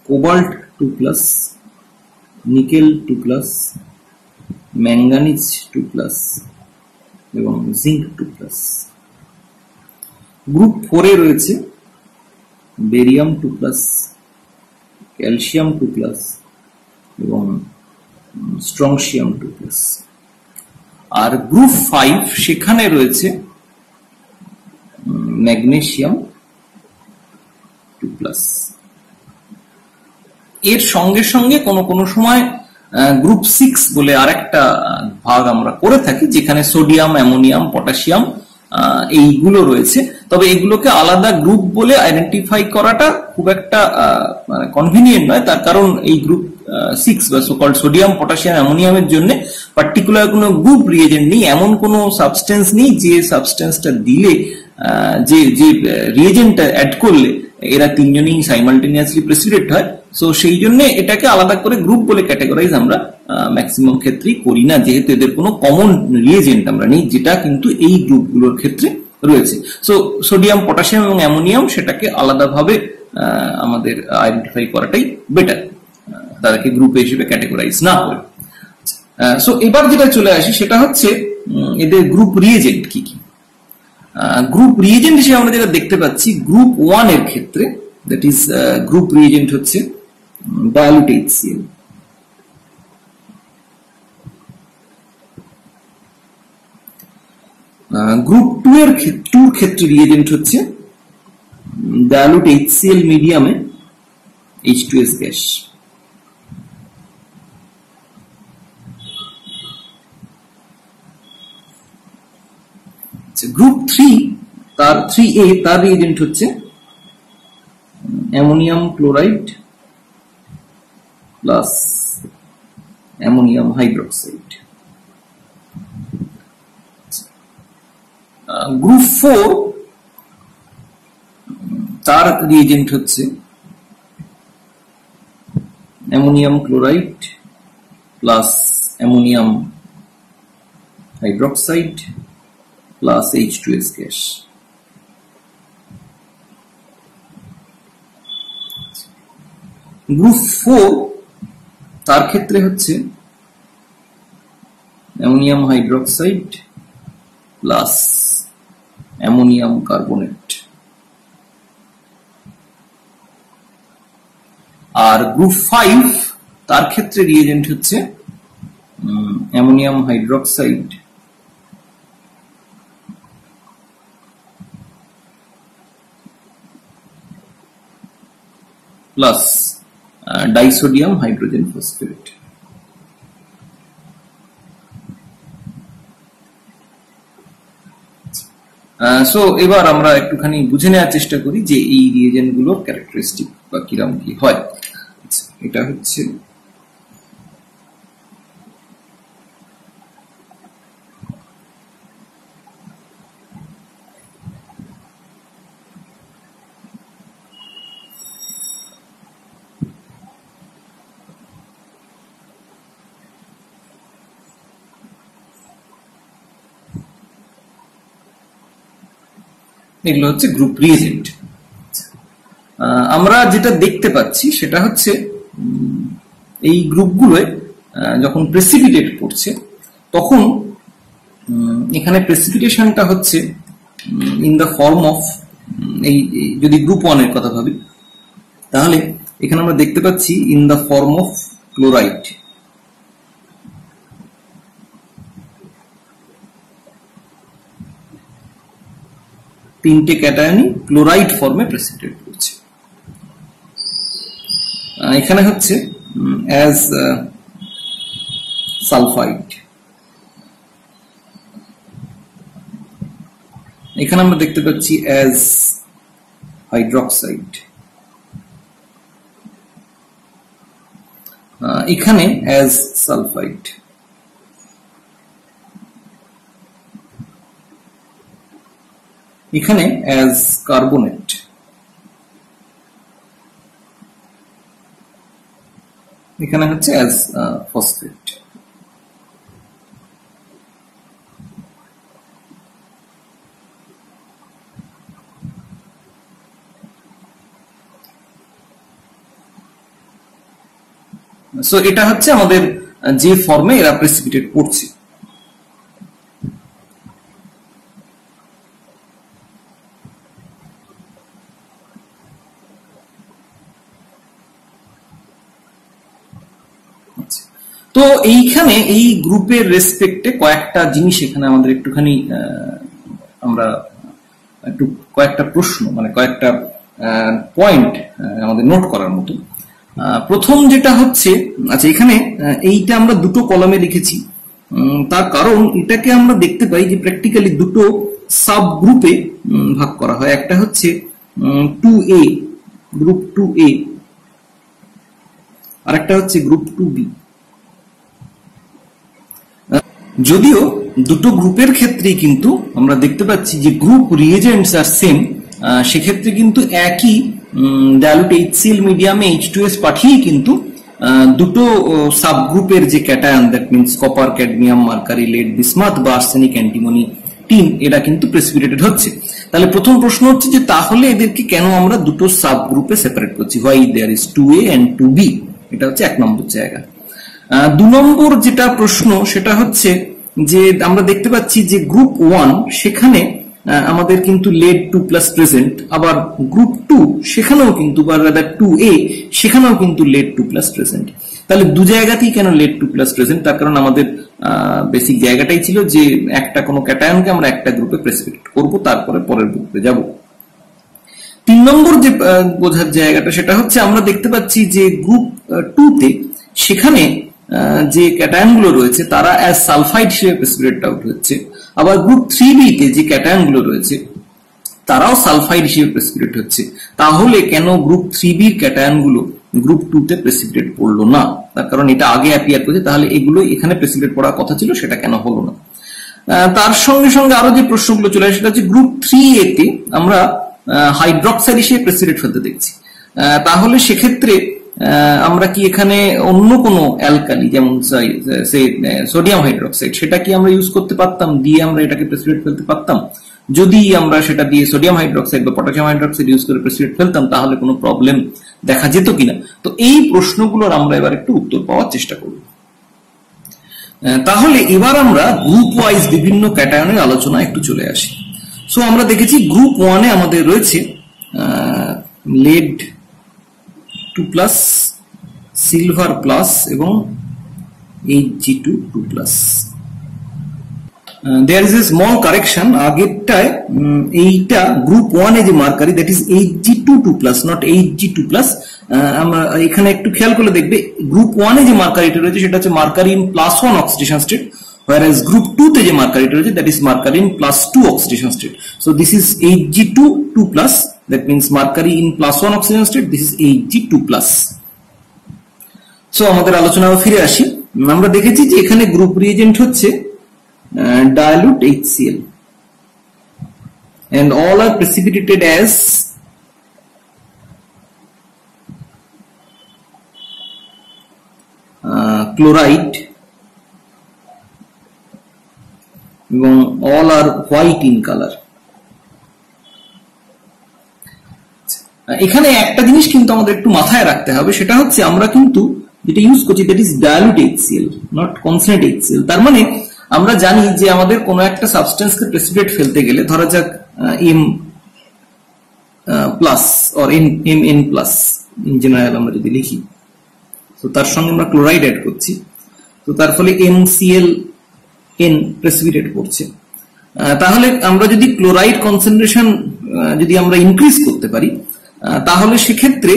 কোবাল্ট 2+, নিকেল 2+, ম্যাঙ্গানিজ 2+, এবং জিঙ্ক 2+। গ্রুপ 4 এ রয়েছে বেরিয়াম 2+, ক্যালসিয়াম 2+, এবং স্ট্রংশিয়াম 2+। আর গ্রুপ 5 সেখানে রয়েছে ম্যাগনেসিয়াম 2+। এর সঙ্গে সঙ্গে কোনো সময় গ্রুপ 6 বলে আরেকটা ভাগ আমরা করে থাকি, যেখানে সোডিয়াম, অ্যামোনিয়াম, পটাশিয়াম এইগুলো রয়েছে। তবে এগুলোকে আলাদা গ্রুপ বলে আইডেন্টিফাই করাটা খুব একটা কনভিনিয়েন্ট নয়, তার কারণ এই গ্রুপ 6 বা সোকল্ড সোডিয়াম, পটাশিয়াম, অ্যামোনিয়ামের জন্য পার্টিকুলার কোনো গ্রুপ রিয়েজেন্ট নেই, এমন কোনো সাবস্টেন্স নেই যে সাবস্টেন্সটা দিলে যে রিয়েজেন্টটা অ্যাড করলে এরা তিনজনই সাইমালটেনিয়াসলি প্রেসিপিটেট হয়। সো সেই জন্য এটাকে আলাদা করে গ্রুপ বলে ক্যাটাগরাইজ আমরা ম্যাক্সিমাম ক্ষেত্রেই করি না, যেহেতু এদের কোনো কমন রিয়েজেন্ট আমরা নেই, যেটা কিন্তু এই গ্রুপগুলোর ক্ষেত্রে রয়েছে। সো সোডিয়াম, পটাশিয়াম এবং অ্যামোনিয়াম সেটাকে আলাদাভাবে আমাদের আইডেন্টিফাই করাটাই বেটার, তাদেরকে গ্রুপ হিসেবে ক্যাটাগরাইজ না করে। সো এবার যেটা চলে আসি সেটা হচ্ছে এদের গ্রুপ রিয়েজেন্ট কি কি। গ্রুপ রিয়েজেন্ট হিসেবে আমরা যেটা দেখতে পাচ্ছি গ্রুপ 1 এর ক্ষেত্রে, দ্যাট ইজ গ্রুপ রিয়েজেন্ট হচ্ছে ডায়ালুট HCl। গ্রুপ 2 এর ক্ষেত্রে রিয়েজেন্ট হচ্ছে ডায়ালুট HCl মিডিয়ামে H2S গ্যাস। গ্রুপ 3A তার রিয়েজেন্ট হচ্ছে ammonium chloride plus ammonium hydroxide. Group 4 তার রিয়েজেন্ট হচ্ছে ammonium chloride plus ammonium hydroxide plus H2S gas. Group 4 তার ক্ষেত্রে হচ্ছে ammonium hydroxide plus ammonium carbonate. আর গ্রুপ 5 তার ক্ষেত্রে রিয়েজেন্ট হচ্ছে ammonium hydroxide plus disodium hydrogen phosphate. So এবার আমরা একটুখানি বুঝে নেওয়ার চেষ্টা করি যে এই রিয়েজেন্ট গুলোর ক্যারেক্টারিস্টিক বা কিরকম কি হয়। এটা হচ্ছে এগুলো হচ্ছে গ্রুপ রিয়েজেন্ট। আমরা যেটা দেখতে পাচ্ছি সেটা হচ্ছে এই গ্রুপগুলোয় যখন প্রেসিপিটেট করছে তখন এখানে প্রেসিপিটেশনটা হচ্ছে ইন দ্য ফর্ম অফ, এই যদি গ্রুপ 1 এর কথা ভাবি তাহলে এখানে আমরা দেখতে পাচ্ছি in the form of chloride. তিনটে ক্যাটায়নই ক্লোরাইড ফর্মে প্রেসিপিটেট করছে। এখানে হচ্ছে অ্যাজ সালফাইড, এখানে আমরা দেখতে পাচ্ছি অ্যাজ হাইড্রোক্সাইড, এখানে অ্যাজ সালফাইড। এখানে অ্যাজ কার্বনেট, এখানে হচ্ছে অ্যাজ ফসফেট। সো এটা হচ্ছে আমাদের যে ফর্মে এরা প্রেসিপিটেট করছে। তো এইখানে এই গ্রুপের রেসপেক্টে কয়েকটা জিনিস এখানে আমাদের একটুখানি আমরা একটু কয়েকটা প্রশ্ন মানে কয়েকটা পয়েন্ট আমাদের নোট করার মতো। প্রথম যেটা হচ্ছে, আচ্ছা এখানে এইটা আমরা দুটো কলামে লিখেছি, তার কারণ এটাকে আমরা দেখতে পাই যে প্র্যাকটিক্যালি দুটো সাব গ্রুপে ভাগ করা হয়। একটা হচ্ছে 2A, গ্রুপ 2A, আর একটা হচ্ছে গ্রুপ 2B। যদিও দুটো গ্রুপের ক্ষেত্রেই কিন্তু আমরা দেখতে পাচ্ছি যে গ্রুপ রিএজেন্টস আর সেম, সেক্ষেত্রে কিন্তু একই ডাইলুট HCl মিডিয়ামে H2S পাঠিয়ে কিন্তু দুটো সাব গ্রুপের যে cation, that means copper, cadmium, mercury, lead, bismuth বা আর্সেনিক, অ্যান্টিমনি, টিন, এরা কিন্তু প্রেসিপিটেটেড হচ্ছে। তাহলে প্রথম প্রশ্ন হচ্ছে যে তাহলে এদেরকে কেন আমরা দুটো সাব গ্রুপে সেপারেট করছি, why there is 2A and 2B? এটা হচ্ছে এক নম্বর জায়গা। 2 নম্বর যেটা প্রশ্ন সেটা হচ্ছে যে আমরা দেখতে পাচ্ছি যে গ্রুপ 1 সেখানে আমাদের কিন্তু লেড 2+ প্রেজেন্ট, আবার গ্রুপ 2 সেখানেও কিন্তু বা রাদার 2A সেখানেও কিন্তু লেড 2+ প্রেজেন্ট। তাহলে দু জায়গাতেই কেন লেড 2+ প্রেজেন্ট? তার কারণ আমাদের বেসিক জায়গাটাই ছিল যে একটা কোনো ক্যাটায়নকে আমরা একটা গ্রুপে প্রেসিপিটেট করব, তারপরে পরের গ্রুপে যাব। 3 নম্বর যে বোঝার জায়গাটা সেটা হচ্ছে আমরা দেখতে পাচ্ছি যে গ্রুপ 2 তে সেখানে যে ক্যাটায়ন গুলো রয়েছে তারা অ্যাজ সালফাইড হিসেবে প্রেসিপিটেট আউট হচ্ছে, আবার গ্রুপ 3B তে যে ক্যাটায়ন গুলো রয়েছে তারাও সালফাইড হিসেবে প্রেসিপিটেট হচ্ছে। তাহলে কেন গ্রুপ 3B এর ক্যাটায়ন গুলো গ্রুপ 2 তে প্রেসিপিটেট পড়লো না? তার কারণ এটা আগে অ্যাপিয়ার করেছে, তাহলে এগুলো এখানে প্রেসিপিটেট পড়ার কথা ছিল, সেটা কেন হলো না? তার সঙ্গে সঙ্গে আরো যে প্রশ্নগুলো চলে আসে সেটা হচ্ছে গ্রুপ 3A তে আমরা হাইড্রক্সাইড হিসেবে প্রেসিপিটেট ফেলতে দেখছি। তাহলে সেক্ষেত্রে আমরা কি এখানে অন্য কোনো অ্যালকালি যেমন সোডিয়াম হাইড্রক্সাইড সেটা কি আমরা ইউজ করতে পারতাম, দিয়ে আমরা এটাকে প্রেসিপিটেট ফেলতে পারতাম? যদি আমরা সেটা দিয়ে সোডিয়াম হাইড্রক্সাইড বা পটাশিয়াম হাইড্রক্সাইড ইউজ করে প্রেসিপিটেট ফেলতাম তাহলে কোনো প্রবলেম দেখা যেত কিনা? তো এই প্রশ্নগুলোর আমরা এবার একটু উত্তর পাওয়ার চেষ্টা করব। তাহলে এবার আমরা গ্রুপ ওয়াইজ বিভিন্ন ক্যাটায়নের আলোচনা একটু চলে আসি। সো আমরা দেখেছি গ্রুপ 1 এ আমাদের রয়েছে লেড 2+, সিলভার প্লাস এবং Hg2 2+। there is a small correction, আগেরটায় এইটা গ্রুপ 1 এ যে mercury that is Hg2 2+, not Hg2+। আমরা এখানে একটু খেয়াল করে দেখবে গ্রুপ 1 এ যে মার্কারিটা রয়েছে সেটা হচ্ছে mercury in +1 oxidation state, whereas group 2 তে যে মার্কারিটা রয়েছে that is mercury in +2 oxidation state. So this is Hg2 2+, that means mercury in +1 oxidation state, this is Hg2+। So আমাদের আলোচনা ফিরে আসি। আমরা দেখেছি যে এখানে গ্রুপ রিএজেন্ট হচ্ছে dilute HCl and all are precipitated as chloride এবং all are white in color। এখানে একটা জিনিস কিন্তু আমাদের একটু মাথায় রাখতে হবে, সেটা হচ্ছে আমরা কিন্তু যেটা ইউজ করছি that is dilute HCl, not concentrate HCl। তার মানে আমরা জানি যে আমাদের কোনো একটা সাবস্টেন্সকে প্রেসিপিটেট ফেলতে গেলে ধরা যাক M+ or Mn+, in general আমরা যদি লিখি, তো তার সঙ্গে আমরা ক্লোরাইড অ্যাড করছি, তো তার ফলে MClN প্রেসিপিটেট করছে। তাহলে আমরা যদি ক্লোরাইড কনসেন্ট্রেশন যদি আমরা ইনক্রিজ করতে পারি তাহলে সেক্ষেত্রে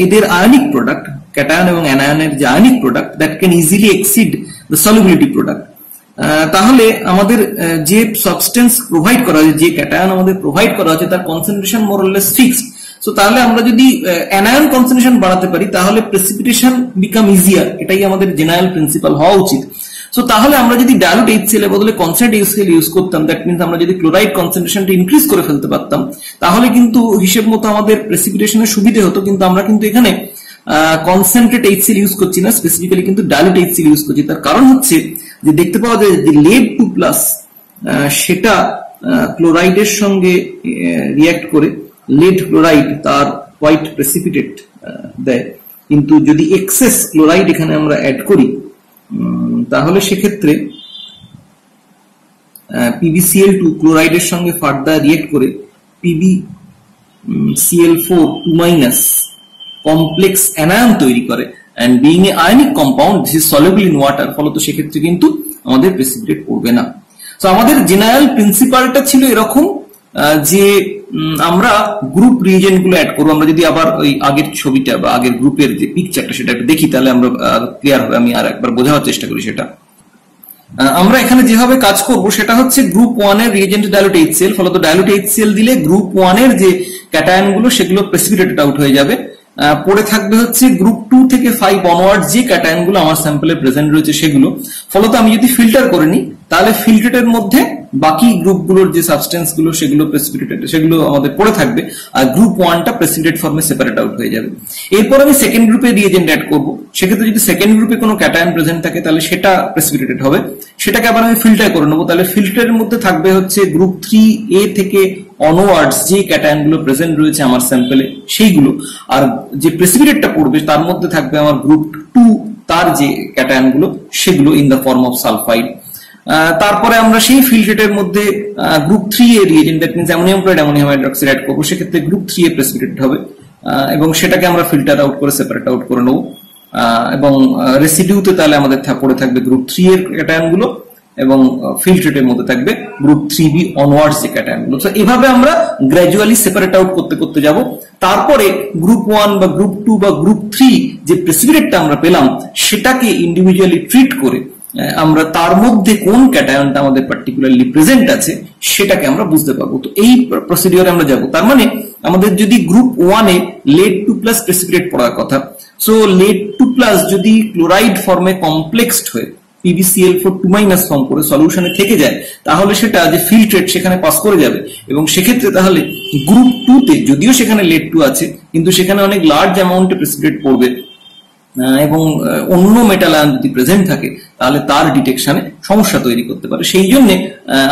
এদের আয়নিক প্রোডাক্ট, ক্যাটায়ন এবং অ্যানায়নের যে ionic product, that can easily exceed the solubility product. তাহলে আমাদের যে সাবস্টেন্স প্রোভাইড করা হয়েছে, যে ক্যাটায়ন আমাদের প্রোভাইড করা হয়েছে তার concentration more or less fixed. So তাহলে আমরা যদি অ্যানায়ন কনসেন্ট্রেশন বাড়াতে পারি তাহলে প্রেসিপিটেশন বিকাম ইজিয়ার, এটাই আমাদের জেনারেল প্রিন্সিপাল হওয়া উচিত। সো তাহলে আমরা যদি ডাইলুট HCl এর বদলে কনসেন্ট্রেট HCl ইউজ করতাম, দ্যাট মিন্স আমরা যদি ক্লোরাইড কনসেন্ট্রেশনটা ইনক্রিজ করে ফেলতে পারতাম, তাহলে কিন্তু হিসেব মতো আমাদের প্রেসিপিটেশনের সুবিধা হতো। কিন্তু আমরা কিন্তু এখানে কনসেন্ট্রেট HCl ইউজ করছি না, স্পেসিফিক্যালি কিন্তু ডাইলুট HCl ইউজ করছি। তার কারণ হচ্ছে যে দেখতে পাওয়া যায় যে lead 2+ সেটা ক্লোরাইডের সঙ্গে রিঅ্যাক্ট করে lead ক্লোরাইড তার হোয়াইট প্রেসিপিটেট দেয়, কিন্তু যদি এক্সেস ক্লোরাইড এখানে আমরা অ্যাড করি তাহলে সেক্ষেত্রে PbCl2 ক্লোরাইডের সঙ্গে ফার্দার রিঅ্যাক্ট করে PbCl4 2- কমপ্লেক্স অ্যানায়ন তৈরি করে, and being a ionic compound this is soluble in water, ফলত সেক্ষেত্রে কিন্তু আমাদের প্রেসিপিটেট পড়বে না। তো আমাদের জেনারেল প্রিন্সিপালটা ছিল এরকম যে আমরা গ্রুপ রিএজেন্ট গুলো অ্যাড করবো। আমরা যদি আবার ওই আগের ছবিটা বা আগের গ্রুপের যে পিকচারটা সেটা একটু দেখি তাহলে আমরা ক্লিয়ার হবে। আমি আর একবার বোঝানোর চেষ্টা করি সেটা। আমরা এখানে যেভাবে কাজ করব সেটা হচ্ছে গ্রুপ 1 এর রিএজেন্ট ডাইলুট HCl, ফলত ডাইলুট HCl দিলে গ্রুপ 1 এর যে ক্যাটায়ন গুলো সেগুলো প্রেসিপিটেটেড আউট হয়ে যাবে। পড়ে থাকবে হচ্ছে গ্রুপ 2 থেকে 5 অনওয়ার্ড যে ক্যাটায়ন গুলো আমার স্যাম্পলে প্রেজেন্ট রয়েছে সেগুলো। ফলত আমি যদি ফিল্টার করে নিই তাহলে ফিল্টারের মধ্যে বাকি গ্রুপগুলোর যে সাবস্টেন্স গুলো সেগুলো প্রেসিপিটেটেড, সেগুলো আমাদের পড়ে থাকবে, আর গ্রুপ 1টা প্রেসিপিটেট ফর্মে সেপারেট আউট হয়ে যাবে। এরপর আমি সেকেন্ড গ্রুপে রিএজেন্ট অ্যাড করবো। সেক্ষেত্রে যদি সেকেন্ড গ্রুপে কোনো ক্যাটায়ন প্রেজেন্ট থাকে তাহলে সেটা প্রেসিপিটেটেড হবে, সেটাকে আবার আমি ফিল্টার করে নেবো। তাহলে ফিল্টারের মধ্যে থাকবে হচ্ছে গ্রুপ 3A থেকে অনওয়ার্ডস যে ক্যাটায়ন গুলো প্রেজেন্ট রয়েছে আমার স্যাম্পলে সেইগুলো, আর যে প্রেসিপিটেটটা পড়বে তার মধ্যে থাকবে আমার গ্রুপ 2 তার যে ক্যাটায়ন গুলো সেগুলো in the form of sulphide. তারপরে আমরা সেই ফিল্টারের মধ্যে group 3A reagent, that means ammonium chloride ammonium hydroxide add করবো। সেক্ষেত্রে গ্রুপ 3A প্রেসিপিটেটেড হবে এবং সেটাকে আমরা ফিল্টার আউট করে সেপারেট আউট করে নেবো। এবং রেসিডিউতে তাহলে আমাদের পড়ে থাকবে গ্রুপ 3 এর ক্যাটায়ন গুলো এবং ফিল্টারের মধ্যে থাকবে গ্রুপ 3B অনওয়ার্ডস যে ক্যাটায়ন গুলো। তো এভাবে আমরা গ্র্যাজুয়ালি সেপারেট আউট করতে করতে যাব। তারপরে গ্রুপ 1 বা গ্রুপ 2 বা গ্রুপ 3 যে প্রেসিপিটেটটা আমরা পেলাম সেটাকে ইন্ডিভিজুয়ালি ট্রিট করে আমরা তার মধ্যে কোন ক্যাটায়নটা আমাদের পার্টিকুলারলি প্রেজেন্ট আছে সেটাকে আমরা বুঝতে পারবো। তো এই প্রসিডিওরে আমরা যাব। তার মানে আমাদের যদি গ্রুপ 1 এ lead 2+ প্রেসিপিটেট পড়ার কথা, সো lead 2+ যদি ক্লোরাইড ফর্মে কমপ্লেক্সড হয়ে PbCl4 2- ফর্ম করে সলিউশনে থেকে যায় তাহলে সেটা যে ফিল্ট্রেট সেখানে পাস করে যাবে, এবং সেক্ষেত্রে তাহলে গ্রুপ 2 তে যদিও সেখানে lead 2 আছে কিন্তু সেখানে অনেক লার্জ অ্যামাউন্টে প্রেসিপিটেট পড়বে এবং অন্য মেটাল আয়ন যদি প্রেজেন্ট থাকে তাহলে তার ডিটেকশনে সমস্যা তৈরি করতে পারে। সেই জন্য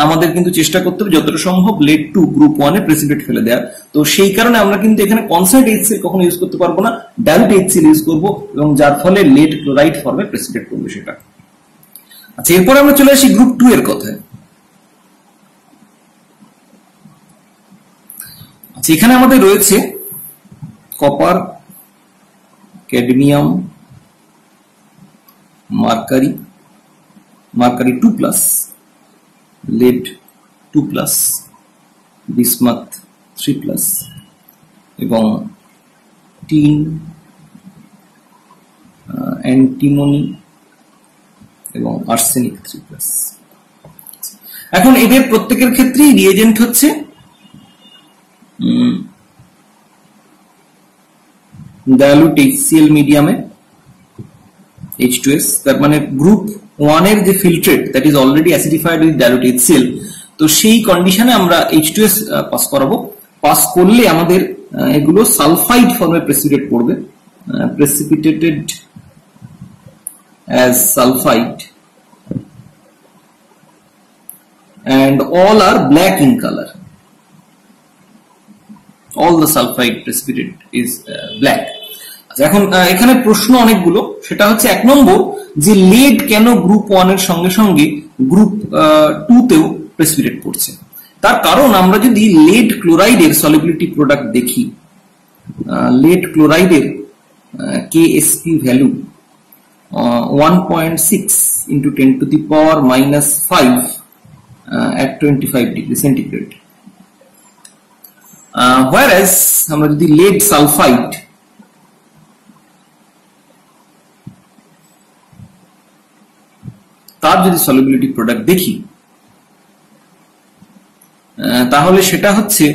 আমাদের কিন্তু চেষ্টা করতে হবে যতটা সম্ভব lead 2 গ্রুপ 1 এ প্রেসিপিটেট ফেলে দেওয়ার। তো সেই কারণে আমরা কিন্তু এখানে কনসেন্ট্রেট HCl কখনো ইউজ করতে পারবো না, ডাইলুট HCl ইউজ করবো, এবং যার ফলে lead ক্লোরাইড ফর্মে প্রেসিপিটেট করবে সেটা। আচ্ছা, এরপর আমরা চলে আসি গ্রুপ 2 এর কথায়। আচ্ছা, এখানে আমাদের রয়েছে copper, cadmium, mercury 2+, lead 2+, bismuth 3+, এবং টিন, অ্যান্টিমনি এবং আর্সেনিক 3+। এখন এদের প্রত্যেকের ক্ষেত্রেই রিএজেন্ট হচ্ছে ডাইলুট HCl মিডিয়ামে H2S। তার মানে গ্রুপ 1 এর যে filtrate that is already acidified with dilute HCl, তো সেই কন্ডিশনে আমরা H2S পাস করাবো। পাস করলে আমাদের এগুলো সালফাইড ফর্মে প্রেসিপিটেট পড়বে, প্রেসিপিটেটেড as sulfide, and all are black in color. All the sulfide precipitate is black. এখন এখানে প্রশ্ন অনেকগুলো, সেটা হচ্ছে 1 নম্বর যে lead কেন গ্রুপ 1 এর সঙ্গে সঙ্গে গ্রুপ 2 তেও প্রেসিপিটেট পড়ছে। তার কারণ আমরা যদি lead ক্লোরাইডের সলিবিলিটি প্রোডাক্ট দেখি, lead ক্লোরাইডের KSP value 1.6 into 10⁻⁻5 at 25 degree centigrade, whereas আমরা যদি lead সালফাইড তার যদি সলিবিলিটি প্রোডাক্ট দেখি তাহলে সেটা হচ্ছে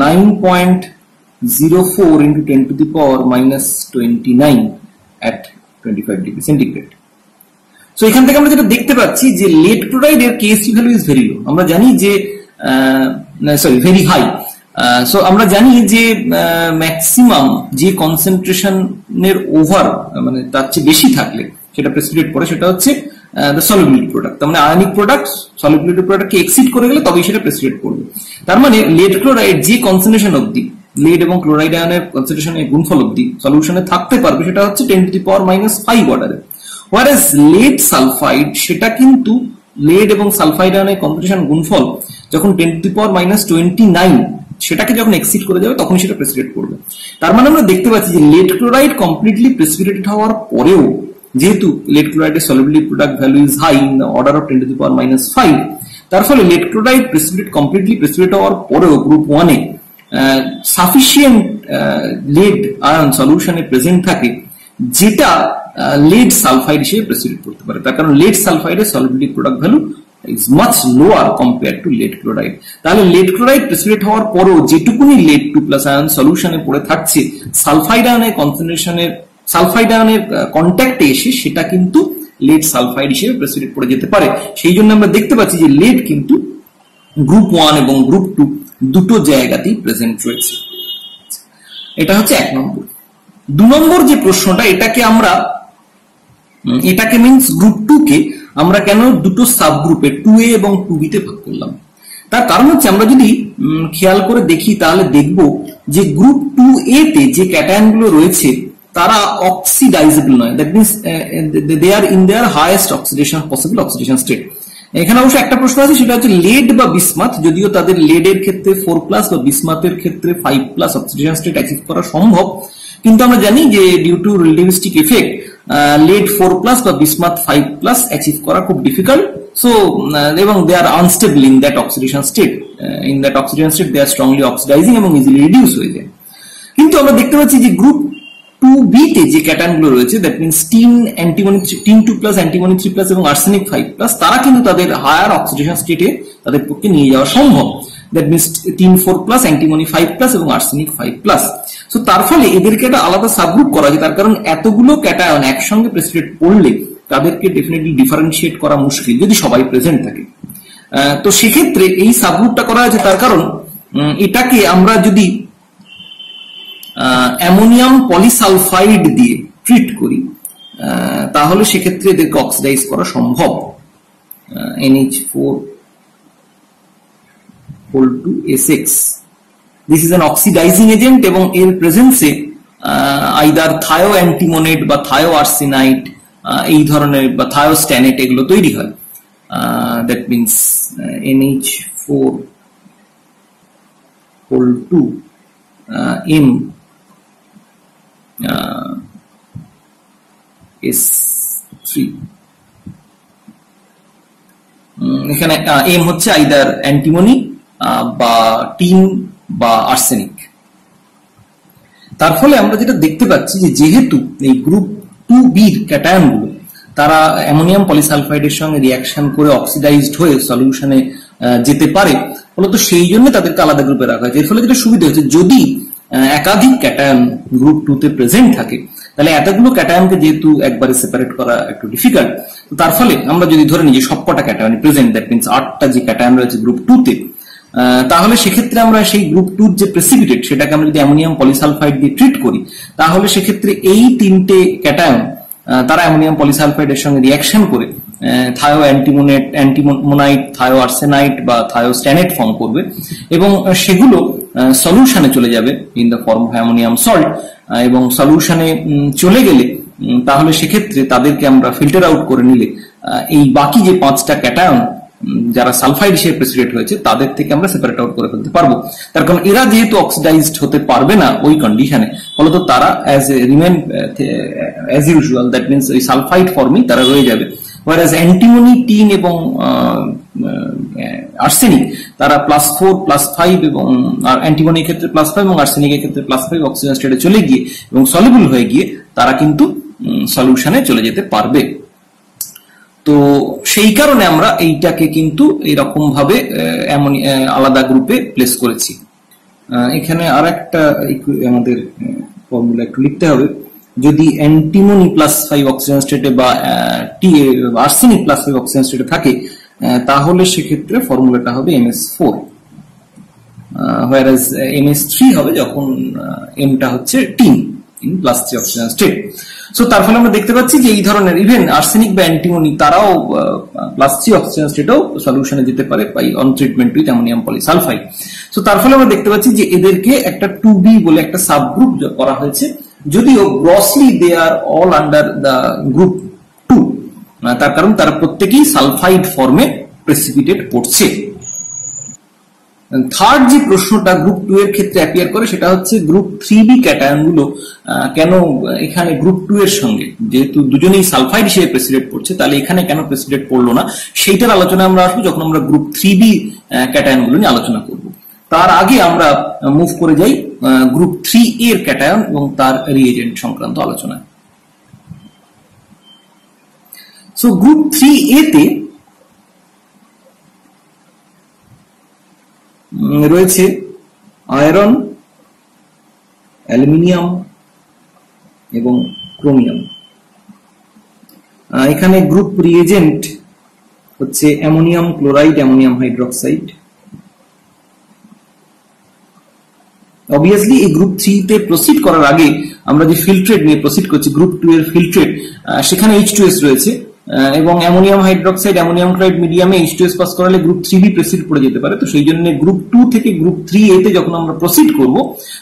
9.04 into 10⁻⁻29 at 25 degree centigrade. So এখান থেকে আমরা যেটা দেখতে পাচ্ছি যে লেড ক্লোরাইডের KSP value is very low, আমরা জানি যে ভেরি হাই। সো আমরা জানি যে ম্যাক্সিমাম যে কনসেন্ট্রেশনের ওভার মানে তার চেয়ে বেশি থাকলে সেটা প্রেসিপিটেট করে, সেটা হচ্ছে দ্য সলিবিলিটি প্রোডাক্ট। তার মানে আয়নিক প্রোডাক্ট সলিবিলিটি প্রোডাক্টকে এক্সিড করে গেলে তবেই সেটা প্রেসিপিটেট করবে। তার মানে লেড ক্লোরাইড যে কনসেন্ট্রেশন অবধি, লেড এবং ক্লোরাইড আয়নের কনসেন্ট্রেশনের গুণফল অবধি সলিউশনে থাকতে পারবে সেটা হচ্ছে 10⁻⁻5 অর্ডারে। ওয়ারেস লেড সালফাইড সেটা কিন্তু লেড এবং সালফাইড আয়নের কনসেন্ট্রেশন গুণফল যখন 10⁻29 সেটাকে যখন এক্সিড করে যাবে তখন সেটা প্রেসিপিটেট করবে। তার মানে আমরা দেখতে পাচ্ছি যে লেড ক্লোরাইড কমপ্লিটলি প্রেসিপিটেটেড হওয়ার পরেও, যেহেতু লেড ক্লোরাইডের solubility product value is high in the order of 10⁻⁵, তার ফলে লেড ক্লোরাইড কমপ্লিটলি প্রেসিপিটেট হওয়ার পরেও গ্রুপ 1 এ সাফিসিয়েন্ট লেড আয়ন সলিউশনে প্রেজেন্ট থাকে যেটা লেড সালফাইড হিসেবে প্রেসিপিটেট করতে পারে। তার কারণ লেড সালফাইডের solubility product value is much lower compared to lead chloride. তাহলে lead chloride precipitate হওয়ার পরও যেটুকুনি lead 2+ আয়ন সলিউশনে পড়ে থাকছে সালফাইড আয়নের কনসেন্ট্রেশনের সালফাইড আয়নের কন্ট্যাক্টে এসে সেটা কিন্তু lead সালফাইড হিসেবে প্রেসিপিটেট করে যেতে পারে। সেই জন্য আমরা দেখতে পাচ্ছি যে lead কিন্তু গ্রুপ 1 এবং গ্রুপ 2 দুটো জায়গাতেই প্রেজেন্ট রয়েছে। এটা হচ্ছে 1 নম্বর। 2 নম্বর যে প্রশ্নটা, এটাকে মিন্স গ্রুপ 2 কে আমরা কেন দুটো সাব গ্রুপে 2A এবং 2B তে ভাগ করলাম? তার কারণ হচ্ছে আমরা যদি খেয়াল করে দেখি তাহলে দেখব যে গ্রুপ 2A তে যে ক্যাটায়ন গুলো রয়েছে তারা অক্সিডাইজেবল নয়, that means they are in their highest possible oxidation state. এখানে অবশ্য একটা প্রশ্ন আছে, সেটা হচ্ছে লেড বা বিসমাথ, যদিও তাদের লেডের ক্ষেত্রে 4+ বা বিসমাথের ক্ষেত্রে 5+ অক্সিডেশন স্টেট অ্যাচিভ করা সম্ভব, কিন্তু আমরা জানি যে due to relativistic effect lead 4+ বা bismuth 5+ অ্যাচিভ করা খুব ডিফিকাল্ট। সো এবং they are unstable in that oxidation state, they are strongly oxidising এবং ইজিলি রিডিউস হয়ে যায়। কিন্তু আমরা দেখতে পাচ্ছি যে গ্রুপ 2B তে যে ক্যাটায়ন গুলো রয়েছে, দ্যাট মিন্স tin 2+ অ্যান্টিমনি 3+ এবং আর্সেনিক 5+, তারা কিন্তু তাদের হায়ার অক্সিডেশন স্টেটে তাদের পক্ষে নিয়ে যাওয়া সম্ভব, দ্যাট মিন্স tin 4+ অ্যান্টিমনি 5+ এবং আর্সেনিক 5+। সো তার ফলে এদেরকে একটা আলাদা সাবগ্রুপ করা যায়, তার কারণ এতগুলো ক্যাটায়ন একসঙ্গে প্রেসিপিটেট করলে তাদেরকে ডেফিনেটলি ডিফারেন্সিয়েট করা মুশকিল যদি সবাই প্রেজেন্ট থাকে। তো সেক্ষেত্রে এই সাবগ্রুপটা করা হয়েছে, তার কারণ এটাকে আমরা যদি অ্যামোনিয়াম পলিসালফাইড দিয়ে ট্রিট করি তাহলে সেক্ষেত্রে এদেরকে অক্সিডাইজ করা সম্ভব। NH4 This is an oxidizing agent এবং এর প্রেজেন্সে আইদার থায়ো অ্যান্টিমোনেট বা থায়ো আর্সেনাইট এই ধরনের বা থায়োস্ট্যানেট এগুলো তৈরি হয়। দ্যাট মিন্স NH4 এখানে M হচ্ছে আইদার অ্যান্টিমনি বা টিন বা আর্সেনিক। তার ফলে আমরা যেটা দেখতে পাচ্ছি যে যেহেতু এই গ্রুপ 2B ক্যাটায়ন গুলো তারা অ্যামোনিয়াম পলিসালফাইডের সঙ্গে রিঅ্যাকশন করে অক্সিডাইজড হয়ে সলিউশনে যেতে পারে, ফলত সেই জন্য তাদেরকে আলাদা গ্রুপে রাখা হয়। এর ফলে যেটা সুবিধা হচ্ছে, যদি একাধিক ক্যাটায়ন গ্রুপ 2 তে প্রেজেন্ট থাকে তাহলে এতগুলো ক্যাটায়নকে যেহেতু একবারে সেপারেট করা একটু ডিফিকাল্ট, তার ফলে আমরা যদি ধরে নিই যে সবকটা ক্যাটায়ন প্রেজেন্ট, দ্যাট মিন্স 8টা যে ক্যাটায়ন রয়েছে গ্রুপ 2 তে, তাহলে সেক্ষেত্রে আমরা সেই গ্রুপ 2 যে প্রেসিপিটেট সেটাকে আমরা যদি অ্যামোনিয়াম পলিসালফাইড দিয়ে ট্রিট করি তাহলে সেক্ষেত্রে এই 3টে ক্যাটায়ন তারা অ্যামোনিয়াম পলিসালফাইডের সঙ্গে রিঅ্যাকশন করে থায়ো অ্যান্টিমোনাইট, থায়ো আর্সেনাইট বা থায়োস্ট্যানেট ফর্ম করবে এবং সেগুলো সলিউশনে চলে যাবে in the form of ammonium salt. এবং সলিউশনে চলে গেলে তাহলে সেক্ষেত্রে তাদেরকে আমরা ফিল্টার আউট করে নিলে এই বাকি যে 5টা ক্যাটায়ন যারা সালফাইড হিসেবে প্রেসিপিটেট হয়েছে তাদের থেকে আমরা সেপারেট আউট করে ফেলতে পারবো। তার কারণ এরা যেহেতু অক্সিডাইজড হতে পারবে না ওই কন্ডিশনে, ফলত তারা remain as usual, that means ওই সালফাইড ফর্মেই তারা রয়ে যাবে। whereas অ্যান্টিমনি, টিন এবং আর্সেনিক তারা +4 +5 এবং অ্যান্টিমনির ক্ষেত্রে +5 এবং আর্সেনিকের ক্ষেত্রে +5 অক্সিজেন স্টেটে চলে গিয়ে এবং সলিউবল হয়ে গিয়ে তারা কিন্তু সলিউশনে চলে যেতে পারবে। তো সেই কারণে আমরা এইটাকে কিন্তু এরকম ভাবে আলাদা গ্রুপে প্লেস করেছি। এখানে আর একটা আমাদের ফর্মুলা একটু লিখতে হবে, যদি অ্যান্টিমনি +5 অক্সিজেন স্টেটে বা আর্সেনিক +5 অক্সিজেন স্টেটে থাকে, তাহলে সেক্ষেত্রে ফর্মুলাটা হবে MS4, whereas MS3 হবে যখন এমটা হচ্ছে টিন +3 অক্সিজেন স্টেট। সো তার ফলে আমরা দেখতে পাচ্ছি যে এই ধরনের ইভেন আর্সেনিক বা অ্যান্টিমনি তারাও +3 অক্সিজেন স্টেটেও সলিউশনে যেতে পারে by on treatment with ammonium polysulphide. So তার ফলে আমরা দেখতে পাচ্ছি যে এদেরকে একটা 2B বলে একটা সাবগ্রুপ করা হয়েছে, যদিও grossly they are all under the group 2, তার কারণ তারা প্রত্যেকেই সালফাইড ফর্মে প্রেসিপিটেট করছে। থার্ড যে প্রশ্নটা গ্রুপ 2 এর ক্ষেত্রে অ্যাপিয়ার করে সেটা হচ্ছে গ্রুপ 3B ক্যাটায়ন গুলো কেন এখানে গ্রুপ 2 এর সঙ্গে, যেহেতু দুজনেই সালফাইড হিসেবে প্রেসিডেট করছে, তাহলে এখানে কেন প্রেসিডেট করলো না সেইটার আলোচনা আমরা আসবো যখন আমরা গ্রুপ 3B ক্যাটায়ন গুলো নিয়ে আলোচনা করব। তার আগে আমরা মুভ করে যাই গ্রুপ 3A এর ক্যাটায়ন এবং তার রিএজেন্ট সংক্রান্ত আলোচনায়। সো গ্রুপ 3A তে রয়েছে আয়রন, অ্যালুমিনিয়াম এবং ক্রোমিয়াম। এখানে গ্রুপ রিএজেন্ট হচ্ছে ammonium chloride, ammonium hydroxide. Obviously এই গ্রুপ 3 তে প্রসিড করার আগে আমরা যে ফিল্ট্রেট নিয়ে প্রসিড করছি, গ্রুপ 2 এর ফিল্ট্রেট, সেখানে H2S রয়েছে এবং অ্যামোনিয়াম হাইড্রোক্সাইড, অ্যামোনিয়াম ক্লোরাইড মিডিয়ামে H2S পাস করালে গ্রুপ 3B প্রসিড পড়ে যেতে পারে। তো সেই জন্য গ্রুপ 2 থেকে গ্রুপ 3A তে যখন আমরা প্রসিড করব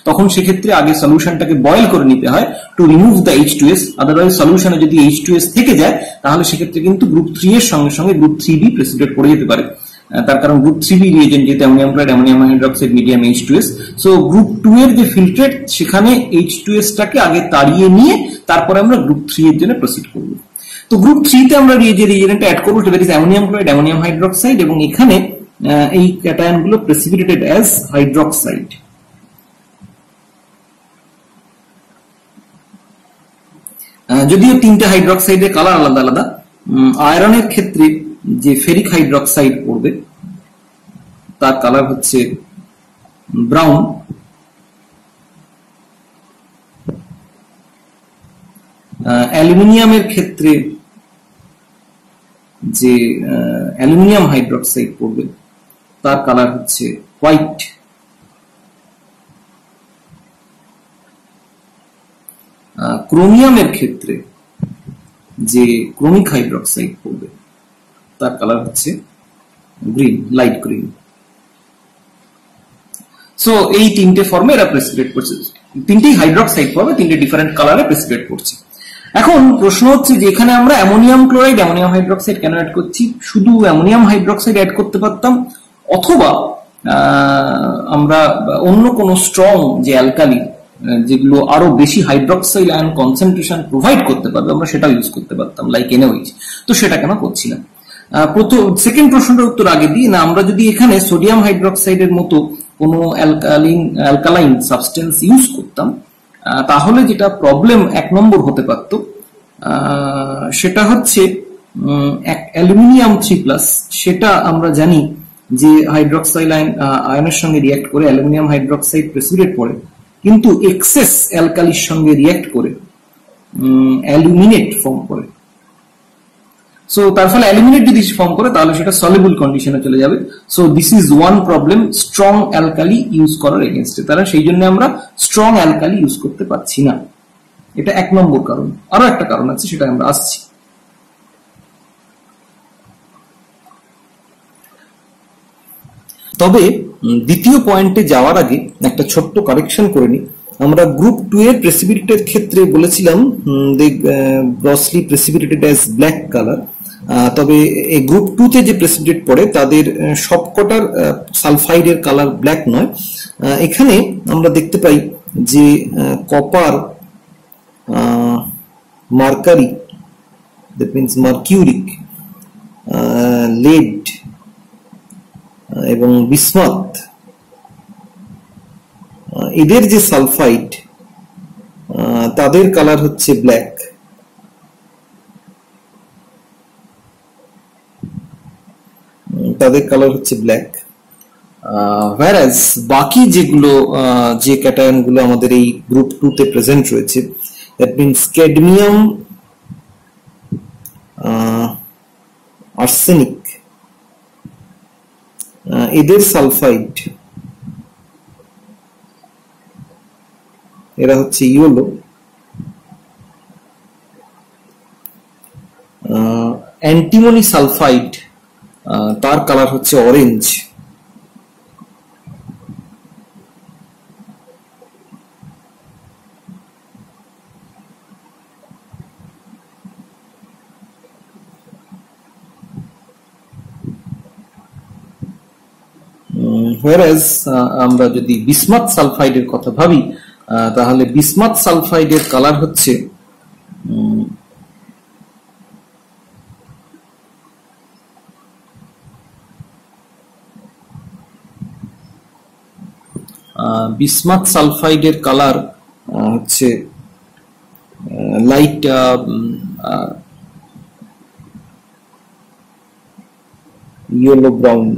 তখন সেক্ষেত্রে আগে সলিউশনটাকে বয়েল করে নিতে হয় to remove the H2S। Otherwise সলিউশনে যদি H2S থেকে যায় তাহলে সেক্ষেত্রে কিন্তু গ্রুপ 3 এর সঙ্গে সঙ্গে গ্রুপ 3B প্রেসিডেট পড়ে যেতে পারে। তার কারণ গ্রুপ 3B রিএজেন্ট যেহেতু অ্যামোনিয়াম ক্লোরাইড, অ্যামোনিয়াম হাইড্রোক্সাইড মিডিয়ামে H2S। সো গ্রুপ 2 এর যে ফিল্ট্রেট সেখানে H2S টাকে আগে তাড়িয়ে নিয়ে তারপরে আমরা গ্রুপ 3 এর জন্য প্রসিড করব। তো গ্রুপ 3 তে আমরা যে রিএজেন্ট অ্যাড করব সেটা হচ্ছে অ্যামোনিয়াম ক্লোরাইড, অ্যামোনিয়াম হাইড্রোক্সাইড এবং এখানে এই ক্যাটায়ন গুলো প্রেসিপিটেটেড অ্যাজ হাইড্রোক্সাইড। যদিও তিনটে হাইড্রোক্সাইডের কালার আলাদা আলাদা। আয়রনের ক্ষেত্রে যে ফেরিক হাইড্রোক্সাইড পড়বে তার কালার হচ্ছে ব্রাউন, অ্যালুমিনিয়ামের ক্ষেত্রে যে অ্যালুমিনিয়াম হাইড্রোক্সাইড পড়বে তার কালার হচ্ছে হোয়াইট, ক্রোমিয়ামের ক্ষেত্রে যে ক্রোমিক হাইড্রোক্সাইড পড়বে তার কালার হচ্ছে গ্রিন, লাইট গ্রিন। সো এই তিনটে ফর্মে এরা প্রেসিপিটেট করছে, তিনটেই হাইড্রোক্সাইড পাবে, তিনটে ডিফারেন্ট কালারে প্রেসিপিটেট করছে। এখন প্রশ্ন হচ্ছে যে এখানে আমরা অ্যামোনিয়াম ক্লোরাইড, অ্যামোনিয়াম হাইড্রোক্সাইড কেন অ্যাড করছি? শুধু অ্যামোনিয়াম হাইড্রোক্সাইড অ্যাড করতে পারতাম, অথবা আমরা অন্য কোনো স্ট্রং যে অ্যালকালি যেগুলো আরো বেশি হাইড্রোক্সাইল আয়ন কনসেন্ট্রেশন প্রোভাইড করতে পারবে আমরা সেটাও ইউজ করতে পারতাম, লাইক NaOH। তো সেটা কেন করছি না? সেকেন্ড প্রশ্নটার উত্তর আগে দিই না, আমরা যদি এখানে সোডিয়াম হাইড্রোক্সাইডের মতো কোনো অ্যালকালাইন সাবস্টেন্স ইউজ করতাম তাহলে যেটা প্রবলেম 1 নম্বর হতে পারত সেটা হচ্ছে অ্যালুমিনিয়াম 3+, সেটা আমরা জানি যে হাইড্রোক্সাইল আয়নের সঙ্গে রিঅ্যাক্ট করে অ্যালুমিনিয়াম হাইড্রোক্সাইড প্রেসিপিটেট করে, কিন্তু এক্সেস অ্যালকালির সঙ্গে রিঅ্যাক্ট করে অ্যালুমিনেট ফর্ম করে। সো তার ফলে অ্যালুমিনেট যদি ফর্ম করে তাহলে সেটা সলিবল কন্ডিশনে চলে যাবে। So this is one problem strong alkali use করার এগেনস্টে, তারা সেই জন্য আমরা স্ট্রং অ্যালকালি ইউজ করতে পারছি না। এটা 1 নম্বর কারণ। আরো একটা কারণ আছে, সেটা আমরা আসছি। তবে দ্বিতীয় পয়েন্টে যাওয়ার আগে একটা ছোট্ট কারেকশন করে নিই। আমরা গ্রুপ 2 এর প্রেসিপিটেটের ক্ষেত্রে বলেছিলাম গ্রসলি প্রেসিপিটেটেড অ্যাজ ব্ল্যাক কালার, তবে এই গ্রুপ 2 তে যে প্রেসিপিটেট পড়ে তাদের সবকটার সালফাইডের কালার ব্ল্যাক নয়। এখানে আমরা দেখতে পাই যে copper, mercury, that means mercuric, lead এবং বিসমাথ, এদের যে সালফাইড তাদের কালার হচ্ছে ব্ল্যাক। whereas বাকি যেগুলো যে ক্যাটায়ন গুলো আমাদের এই গ্রুপ 2 তে প্রেজেন্ট রয়েছে that means cadmium, arsenic, এদের সালফাইড এরা হচ্ছে ইয়েলো, অ্যান্টিমনি সালফাইড তার কালার হচ্ছে অরেঞ্জ, whereas আমরা যদি বিসমাথ সালফাইডের কথা ভাবি তাহলে বিসমাথ সালফাইডের কালার হচ্ছে বিসমাথ সালফাইডের কালার হচ্ছে লাইট ইয়েলো ব্রাউন।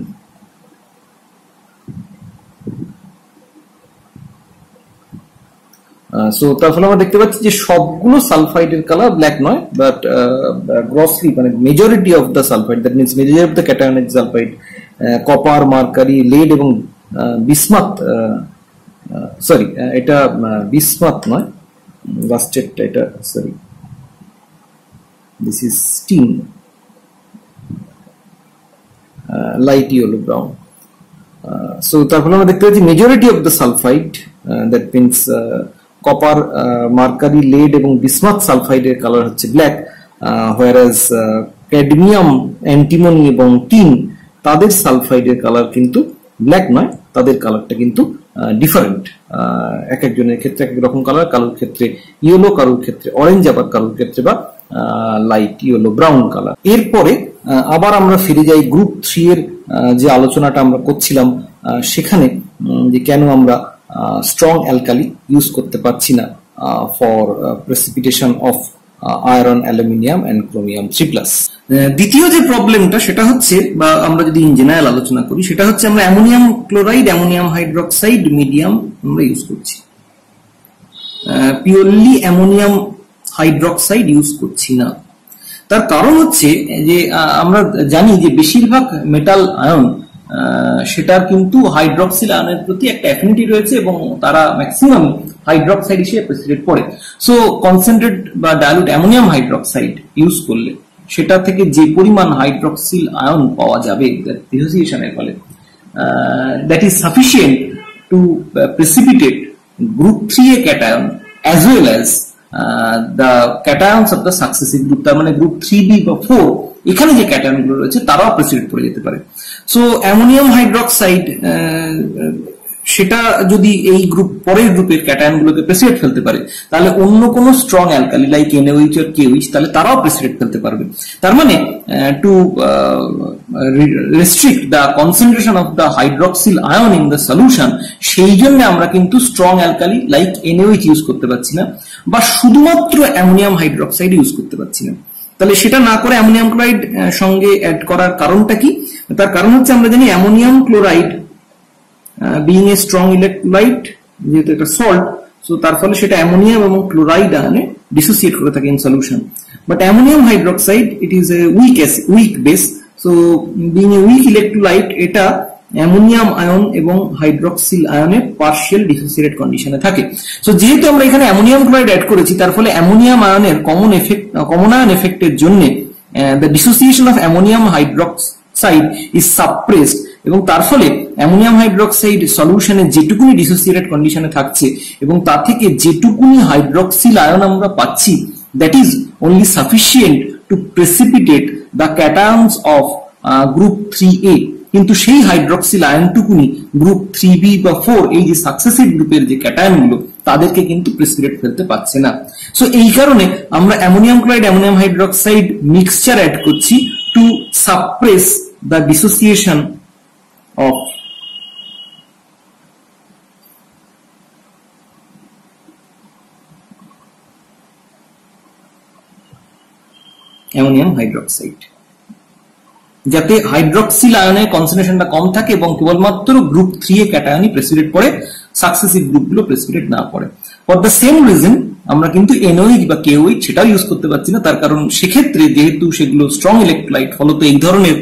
সো তার ফলে আমরা দেখতে পাচ্ছি যে সবগুলো সালফাইডের কালার ব্ল্যাক নয়, বাট গ্রসলি মানে majority of the sulphide, that means majority of the cationic sulphide, copper, mercury, lead এবং বিসমাথ, সরি এটা বিসমাথ নয়, লাস্টেরটা এটা, sorry this is tin, light yellow brown. So তার ফলে আমরা দেখতে পাচ্ছি majority of the sulphide, that means copper, mercury, lead এবং বিসমাথ সালফাইডের কালার হচ্ছে ব্ল্যাক, হোয়ারাজ ক্যাডমিয়াম, অ্যান্টিমনি এবং টিন তাদের সালফাইডের কালার কিন্তু ব্ল্যাক নয়, তাদের কালারটা কিন্তু ডিফারেন্ট, এক একজনের ক্ষেত্রে এক এক রকম কালার, কারোর ক্ষেত্রে ইয়েলো, কারোর ক্ষেত্রে অরেঞ্জ, আবার কারোর ক্ষেত্রে বা লাইট ইয়েলো ব্রাউন কালার। এরপরে আবার আমরা ফিরে যাই গ্রুপ 3 এর যে আলোচনাটা আমরা করছিলাম সেখানে, যে কেন আমরা স্ট্রং অ্যালকালি ইউজ করতে পারছি না for precipitation of iron, aluminium and chromium 3+। দ্বিতীয় যে প্রবলেমটা সেটা হচ্ছে, বা আমরা যদি ইন জেনারেল আলোচনা করি, সেটা হচ্ছে আমরা ammonium chloride, ammonium hydroxide medium আমরা ইউজ করছি, পিওরলি অ্যামোনিয়াম হাইড্রোক্সাইড ইউজ করছি না। তার কারণ হচ্ছে যে আমরা জানি যে বেশিরভাগ মেটাল আয়ন সেটার কিন্তু হাইড্রক্সিল আয়নের প্রতি একটা অ্যাফিনিটি রয়েছে এবং তারা ম্যাক্সিমাম হাইড্রক্সাইড হিসেবে প্রেসিপিটেট করে। সো কনসেন্ট্রেট বা ডাইলুট অ্যামোনিয়াম হাইড্রক্সাইড ইউজ করলে সেটা থেকে যে পরিমাণ হাইড্রক্সিল আয়ন পাওয়া যাবে ডিসোসিয়েশনের ফলে, that is sufficient to precipitate group 3A cation as well as the cations of the successive group, তার মানে গ্রুপ 3B বা 4 এখানে যে ক্যাটায়ন গুলো রয়েছে তারাও প্রেসিপিটেট করে যেতে পারে। সো অ্যামোনিয়াম হাইড্রোক্সাইড সেটা যদি এই গ্রুপ পরের গ্রুপের ক্যাটায়ন গুলোকে প্রেসিপিটেট ফেলতে পারে, তাহলে অন্য কোনো strong alkali like NaOH or KOH তাহলে তারাও প্রেসিপিটেট ফেলতে পারবে। তার মানে to restrict the concentration of the hydroxyl ion in the solution, সেই জন্য আমরা কিন্তু strong alkali like NaOH use করতে পারছি না, বা শুধুমাত্র অ্যামোনিয়াম হাইড্রোক্সাইড ইউজ করতে পারছি না। তাহলে সেটা না করে অ্যামোনিয়াম ক্লোরাইড সঙ্গে অ্যাড করার কারণটা কি? তার কারণ হচ্ছে আমরা জানি ammonium chloride being a strong electrolyte, যেহেতু এটা সল্ট, সো তার ফলে সেটা অ্যামোনিয়াম এবং ক্লোরাইড আয়নে ডিসোসিয়েট করে থাকে in solution. But ammonium hydroxide it is a weak base, so being a weak electrolyte এটা অ্যামোনিয়াম আয়ন এবং হাইড্রক্সিল আয়নে পার্শিয়াল ডিসোসিয়েটেড কন্ডিশনে থাকে। সো যেহেতু আমরা এখানে অ্যামোনিয়াম ক্লোরাইড অ্যাড করেছি, তার ফলে অ্যামোনিয়াম আয়নের কমন আয়ন এফেক্টের জন্য the dissociation of ammonium hydroxide is suppressed, এবং তার ফলে অ্যামোনিয়াম হাইড্রক্সাইড সলিউশনে যেটুকুনি ডিসোসিয়েটেড কন্ডিশনে থাকছে এবং তা থেকে যেটুকুনি হাইড্রক্সিল আয়ন আমরা পাচ্ছি, that is only sufficient to precipitate the cations of group 3A, কিন্তু সেই হাইড্রক্সিল আয়নটুকুনি গ্রুপ 3B বা 4 এই যে সাকসেসিভ গ্রুপের যে ক্যাটায়ন গুলো তাদেরকে কিন্তু প্রেসিপিটেট ফেলতে পারছে না। সো এই কারণে আমরা ammonium chloride, ammonium hydroxide mixture add করছি to suppress the dissociation of ammonium hydroxide, যাতে হাইড্রক্সিল আয়নের কনসেন্ট্রেশনটা কম থাকে এবং কেবলমাত্র গ্রুপ 3A ক্যাটায়নই প্রেসিপিটেট করে, সাকসেসিভ গ্রুপগুলো প্রেসিপিটেট না করে। ফর দ্য সেম রিজন আমরা কিন্তু NaOH বা KOH সেটাও ইউজ করতে পারছি না। তার কারণ সেক্ষেত্রে যেহেতু সেগুলো স্ট্রং ইলেকট্রোলাইট, ফলত এই ধরনের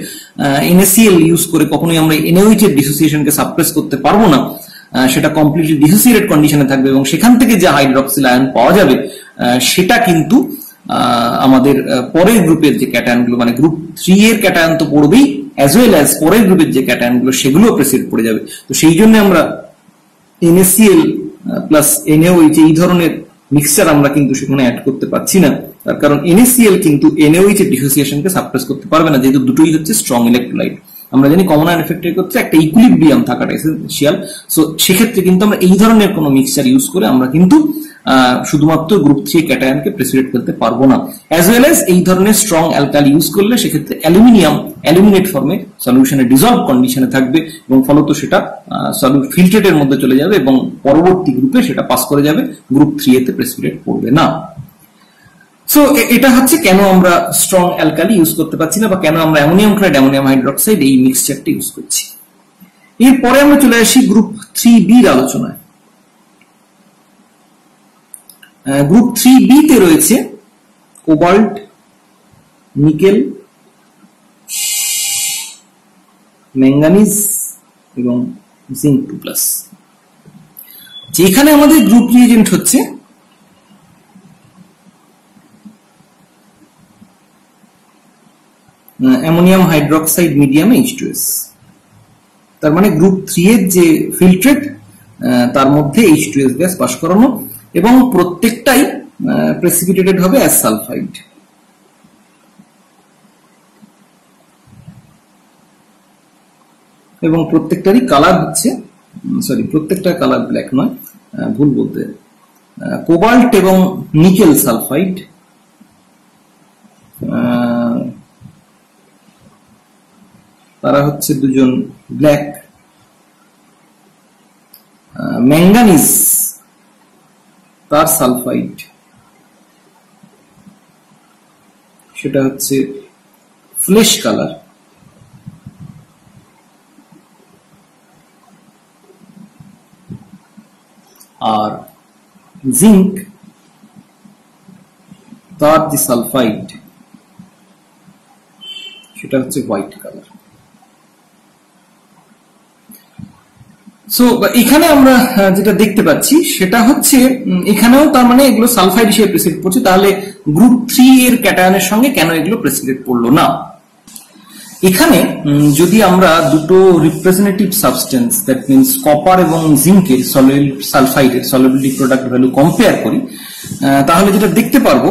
NaCl ইউজ করে কখনোই আমরা NaOH এর ডিসোসিয়েশনকে সাপ্রেস করতে পারবো না। সেটা কমপ্লিটলি ডিসোসিয়েটেড কন্ডিশনে থাকবে এবং সেখান থেকে যে হাইড্রক্সিল আয়ন পাওয়া যাবে সেটা কিন্তু আমাদের পরের গ্রুপের যে ক্যাটায়নগুলো, মানে গ্রুপ 3 এর ক্যাটায়ন তো পড়বেই, অ্যাজ ওয়েল অ্যাজ পরের গ্রুপের যে ক্যাটায়নগুলো সেগুলো প্রেসিডেট পড়ে যাবে। তো সেই জন্য আমরা NaCl প্লাস NaOH এই ধরনের মিক্সচার আমরা কিন্তু সেখানে অ্যাড করতে পারছি না। তার কারণ NaCl কিন্তু NaOH এর ডিসোসিয়েশনকে সাপ্রেস করতে পারবে না, যেহেতু দুটোই হচ্ছে স্ট্রং ইলেকট্রোলাইট। আমরা জানি কমন আয়ন এফেক্টের ক্ষেত্রে একটা ইকুইলিব্রিয়াম থাকাটা এসেনশিয়াল। সো সেক্ষেত্রে কিন্তু আমরা এই ধরনের কোনো মিক্সচার ইউজ করে আমরা কিন্তু শুধুমাত্র গ্রুপ 3 ক্যাটায়নকে প্রেসিডেট করতে পারবো না। অ্যাজ ওয়েল অ্যাজ এই ধরনের স্ট্রং অ্যালকালি ইউজ করলে সেক্ষেত্রে অ্যালুমিনিয়াম অ্যালুমিনেট ফর্মে সলিউশনে ডিজলভ কন্ডিশনে থাকবে এবং ফলত সেটা ফিল্ট্রেটের মধ্যে চলে যাবে এবং পরবর্তী গ্রুপে সেটা পাস করে যাবে, গ্রুপ 3 এতে প্রেসিডেট করবে না। সো এটা হচ্ছে কেন আমরা স্ট্রং অ্যালকালি ইউজ করতে পারছি না বা কেন আমরা অ্যামোনিয়াম ক্লোরাইড অ্যামোনিয়াম হাইড্রোক্সাইড এই মিক্সচারটা ইউজ করছি। এরপরে আমরা চলে আসি গ্রুপ 3B এর আলোচনায়। গ্রুপ 3B তে রয়েছে কোবাল্ট, নিকেল, ম্যাঙ্গানিজ এবং জিঙ্ক 2+। যেখানে আমাদের গ্রুপ রিএজেন্ট হচ্ছে অ্যামোনিয়াম হাইড্রোক্সাইড মিডিয়ামে H2S। তার মানে গ্রুপ 3 এর যে ফিল্ট্রেট তার মধ্যে H2S গ্যাস পাস করানো এবং প্রত্যেকটাই প্রেসিপিটেটেড হবে অ্যাজ সালফাইড। এবং প্রত্যেকটারই কালার হচ্ছে, প্রত্যেকটা কালার ব্ল্যাক নয়, ভুল বলতে, কোবাল্ট এবং নিকেল সালফাইড তারা হচ্ছে দুজন ব্ল্যাক। ম্যাঙ্গানিজ তার সালফাইড সেটা হচ্ছে ফ্লেশ কালার। আর জিঙ্ক তার যে সালফাইড সেটা হচ্ছে হোয়াইট কালার। সো এখানে আমরা যেটা দেখতে পাচ্ছি সেটা হচ্ছে এখানেও তার মানে এগুলো সালফাইড হিসেবে প্রেসিডেট পড়ছে। তাহলে গ্রুপ 3 এর ক্যাটায়নের সঙ্গে কেন এগুলো প্রেসিডেট পড়লো না? এখানে যদি আমরা দুটো representative substance, that means copper এবং জিঙ্কের সালফাইডের সলিবিলিটি প্রোডাক্ট ভ্যালু কম্পেয়ার করি, তাহলে যেটা দেখতে পারবো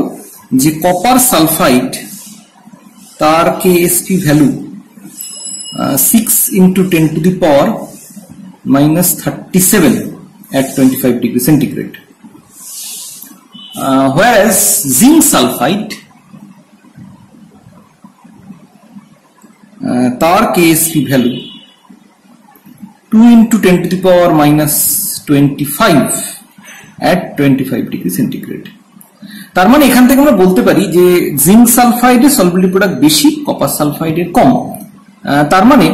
যে কপার সালফাইড তার KSP value 6 × 10⁻⁻37 at 25 degree centigrade, whereas zinc sulfide তার KSP value 2 × 10⁻⁻25 at 25 degree centigrade। তার মানে এখান থেকে আমরা বলতে পারি যে জিঙ্ক সালফাইডের সলিবিলিটি প্রোডাক্ট বেশি, কপার সালফাইডের কম। তার মানে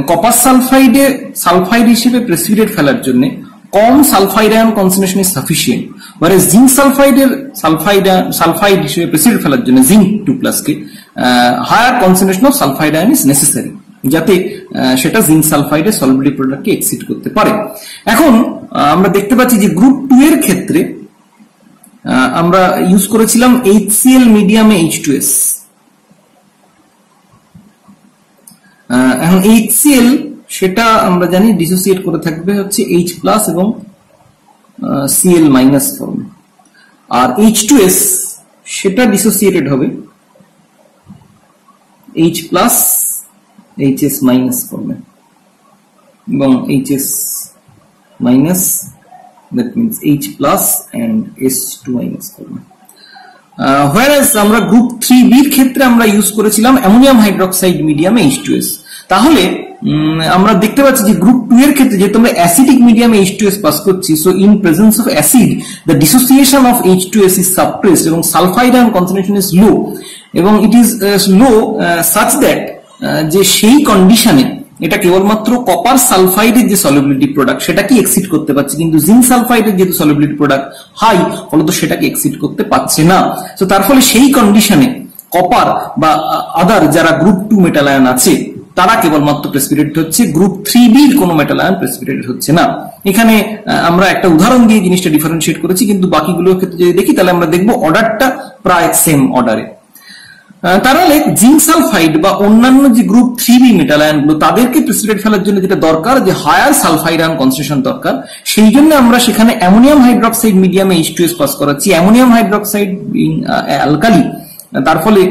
কপার সালফাইডে সালফাইড হিসেবে প্রেসিপিটেট ফেলার জন্য কম sulphide ion concentration is sufficient, whereas zinc সালফাইডের সালফাইড হিসেবে প্রেসিপিটেট ফেলার জন্য জিঙ্ক 2+ কে higher concentration of sulphide ion is necessary, যাতে সেটা জিঙ্ক সালফাইডের সলিবিলিটি প্রোডাক্টকে এক্সিড করতে পারে। এখন আমরা দেখতে পাচ্ছি যে গ্রুপ 2 এর ক্ষেত্রে আমরা ইউজ করেছিলাম HCl মিডিয়ামে H2S। এখন HCl সেটা আমরা জানি ডিসোসিয়েট করে থাকবে হচ্ছে H+ এবং Cl- ফর্মে, আর H2S সেটা ডিসোসিয়েটেড হবে H+, HS- ফর্মে এবং HS- that means H+ and S2- ফর্মে। whereas আমরা গ্রুপ 3B এর ক্ষেত্রে আমরা ইউজ করেছিলাম অ্যামোনিয়াম হাইড্রোক্সাইড মিডিয়ামে H2S। তাহলে আমরা দেখতে পাচ্ছি যে গ্রুপ 2 এর ক্ষেত্রে যেহেতু আমরা অ্যাসিডিক মিডিয়ামে H2S পাস করছি, so in presence of acid the dissociation of H2S is suppressed এবং sulphide ion concentration is low এবং it is low such that যে সেই কন্ডিশনে এটা কেবলমাত্র কপার সালফাইডের যে সলিবিলিটি প্রোডাক্ট সেটাকে এক্সিড করতে পারছে, কিন্তু জিঙ্ক সালফাইডের যেহেতু সলিবিলিটি প্রোডাক্ট হাই, ফলত সেটাকে এক্সিড করতে পারছে না। তো তার ফলে সেই কন্ডিশনে কপার বা আদার যারা গ্রুপ 2 মেটাল আয়ন আছে তারা কেবলমাত্র প্রেসিপিটেটেড হচ্ছে, গ্রুপ 3b এর কোনো মেটাল আয়ন প্রেসিপিটেটেড হচ্ছে না। এখানে আমরা একটা উদাহরণ দিয়ে জিনিসটা ডিফারেন্সিয়েট করেছি, কিন্তু বাকিগুলোর ক্ষেত্রে যদি দেখি তাহলে আমরা দেখবো অর্ডারটা প্রায় সেম অর্ডারে। তাহলে জিঙ্ক সালফাইড বা অন্যান্য যে গ্রুপ 3b মেটাল আয়ন গুলো তাদেরকে প্রেসিপিটেট ফেলার জন্য যেটা দরকার, যে হায়ার সালফাইড আয়ন কনসেন্ট্রেশন দরকার, সেই জন্য আমরা সেখানে অ্যামোনিয়াম হাইড্রোক্সাইড মিডিয়ামে H2S পাস করাচ্ছি। অ্যামোনিয়াম হাইড্রোক্সাইড অ্যালকালি, তার ফলে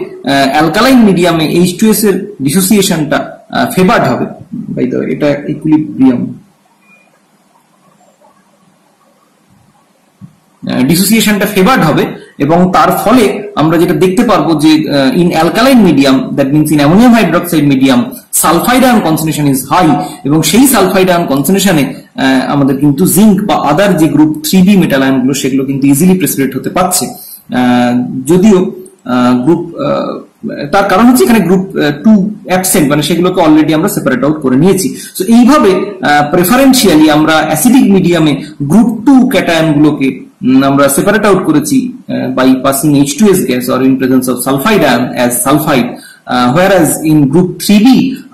অ্যালকালাইন মিডিয়ামে H2S এর ডিসোসিয়েশনটা ফেভার্ড হবে। বাই দ্য ওয়ে, এটা ইকুইলিব্রিয়াম, ডিসোসিয়েশনটা ফেভার্ড হবে এবং তার ফলে আমরা যেটা দেখতে পারবো যে in alkaline medium, that means in ammonium hydroxide medium, sulphide ion concentration is high, এবং সেই সালফাইড আয়ন কনসেন্ট্রেশনে আমাদের কিন্তু জিঙ্ক বা আদার যে গ্রুপ 3b মেটাল আয়ন গুলো সেগুলো কিন্তু ইজিলি প্রেসিপিটেট হতে পারছে। যদিও গ্রুপ, তার কারণ হচ্ছে এখানে গ্রুপ 2 অ্যাবসেন্ট, মানে সেগুলোকে অলরেডি আমরা সেপারেট আউট করে নিয়েছি। তো এইভাবে প্রেফারেন্সিয়ালি আমরা অ্যাসিডিক মিডিয়ামে গ্রুপ 2 ক্যাটায়ন গুলোকে আমরা সেপারেট আউট করেছি by passing H2S gas or in presence of sulphide ion as sulphide, whereas in group 3b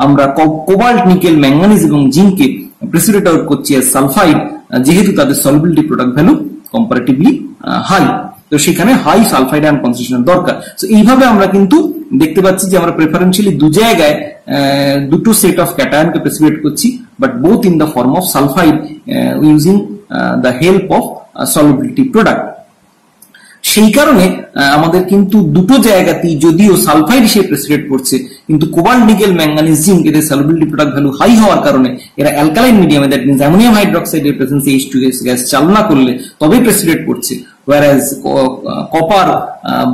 আমরা কোবাল্ট, নিকেল, ম্যাঙ্গানিজ এবং জিঙ্ককে প্রেসিপিটেট আউট করছি অ্যাজ সালফাইড, যেহেতু তাদের solubility product value comparatively high, তো সেখানে হাই সালফাইড আয়ন কনসেন্ট্রেশন দরকার। তো এইভাবে আমরা কিন্তু দেখতে পাচ্ছি যে আমরা প্রেফারেন্সিয়ালি দু জায়গায় দুটো সেট অফ ক্যাটায়নকে প্রেসিপিটেট করছি, but both in the form of sulphide using the help of solubility product. সেই কারণে আমাদের কিন্তু দুটো জায়গাতেই যদিও সালফাইড হিসেবে প্রেসিপিটেট করছে, কিন্তু কোবাল্ট, নিকেল, ম্যাঙ্গানিজ, জিঙ্ক এদের সলিবিলিটি প্রোডাক্ট ভ্যালু হাই হওয়ার কারণে এরা অ্যালকালাইন মিডিয়ামে, দ্যাট মিনস অ্যামোনিয়াম হাইড্রোক্সাইডের প্রেজেন্সে H2S গ্যাস চালনা করলে তবে প্রেসিপিটেট করছে, whereas কপার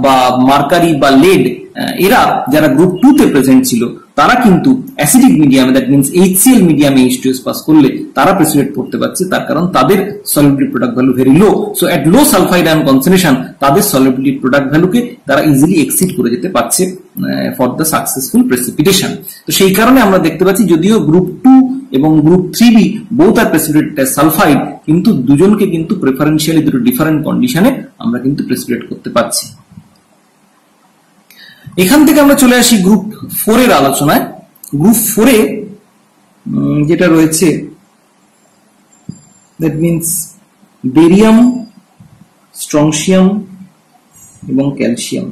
বা মার্কারি বা লেড এরা যারা গ্রুপ 2 তে প্রেজেন্ট ছিল তারা কিন্তু অ্যাসিডিক মিডিয়ামে, দ্যাট মিনস HCl মিডিয়ামে H2S পাস করলে তারা প্রেসিপিটেট করতে পারছে, তার কারণ তাদের solubility product value very low. So এট লো সালফাইড আয়ন কনসেন্ট্রেশন তাদের সলিবিলিটি প্রোডাক্ট ভ্যালুকে তারা ইজিলি এক্সিড করে যেতে পারছে ফর দ্য সাকসেসফুল প্রেসিপিটেশন। তো সেই কারণে আমরা দেখতে পাচ্ছি যদিও গ্রুপ 2 এবং গ্রুপ 3b বোথ আর প্রেসিপিটেটেড অ্যাজ সালফাইড, কিন্তু দুজনকে কিন্তু প্রেফারেন্সিয়ালি দুটো ডিফারেন্ট কন্ডিশনে আমরা কিন্তু প্রেসিপিটেট করতে পারছি। এখান থেকে আমরা চলে আসি গ্রুপ 4 এর আলোচনায়। গ্রুপ 4 এ যেটা রয়েছে, দ্যাট মিনস বেরিয়াম, স্ট্রংশিয়াম এবং ক্যালসিয়াম।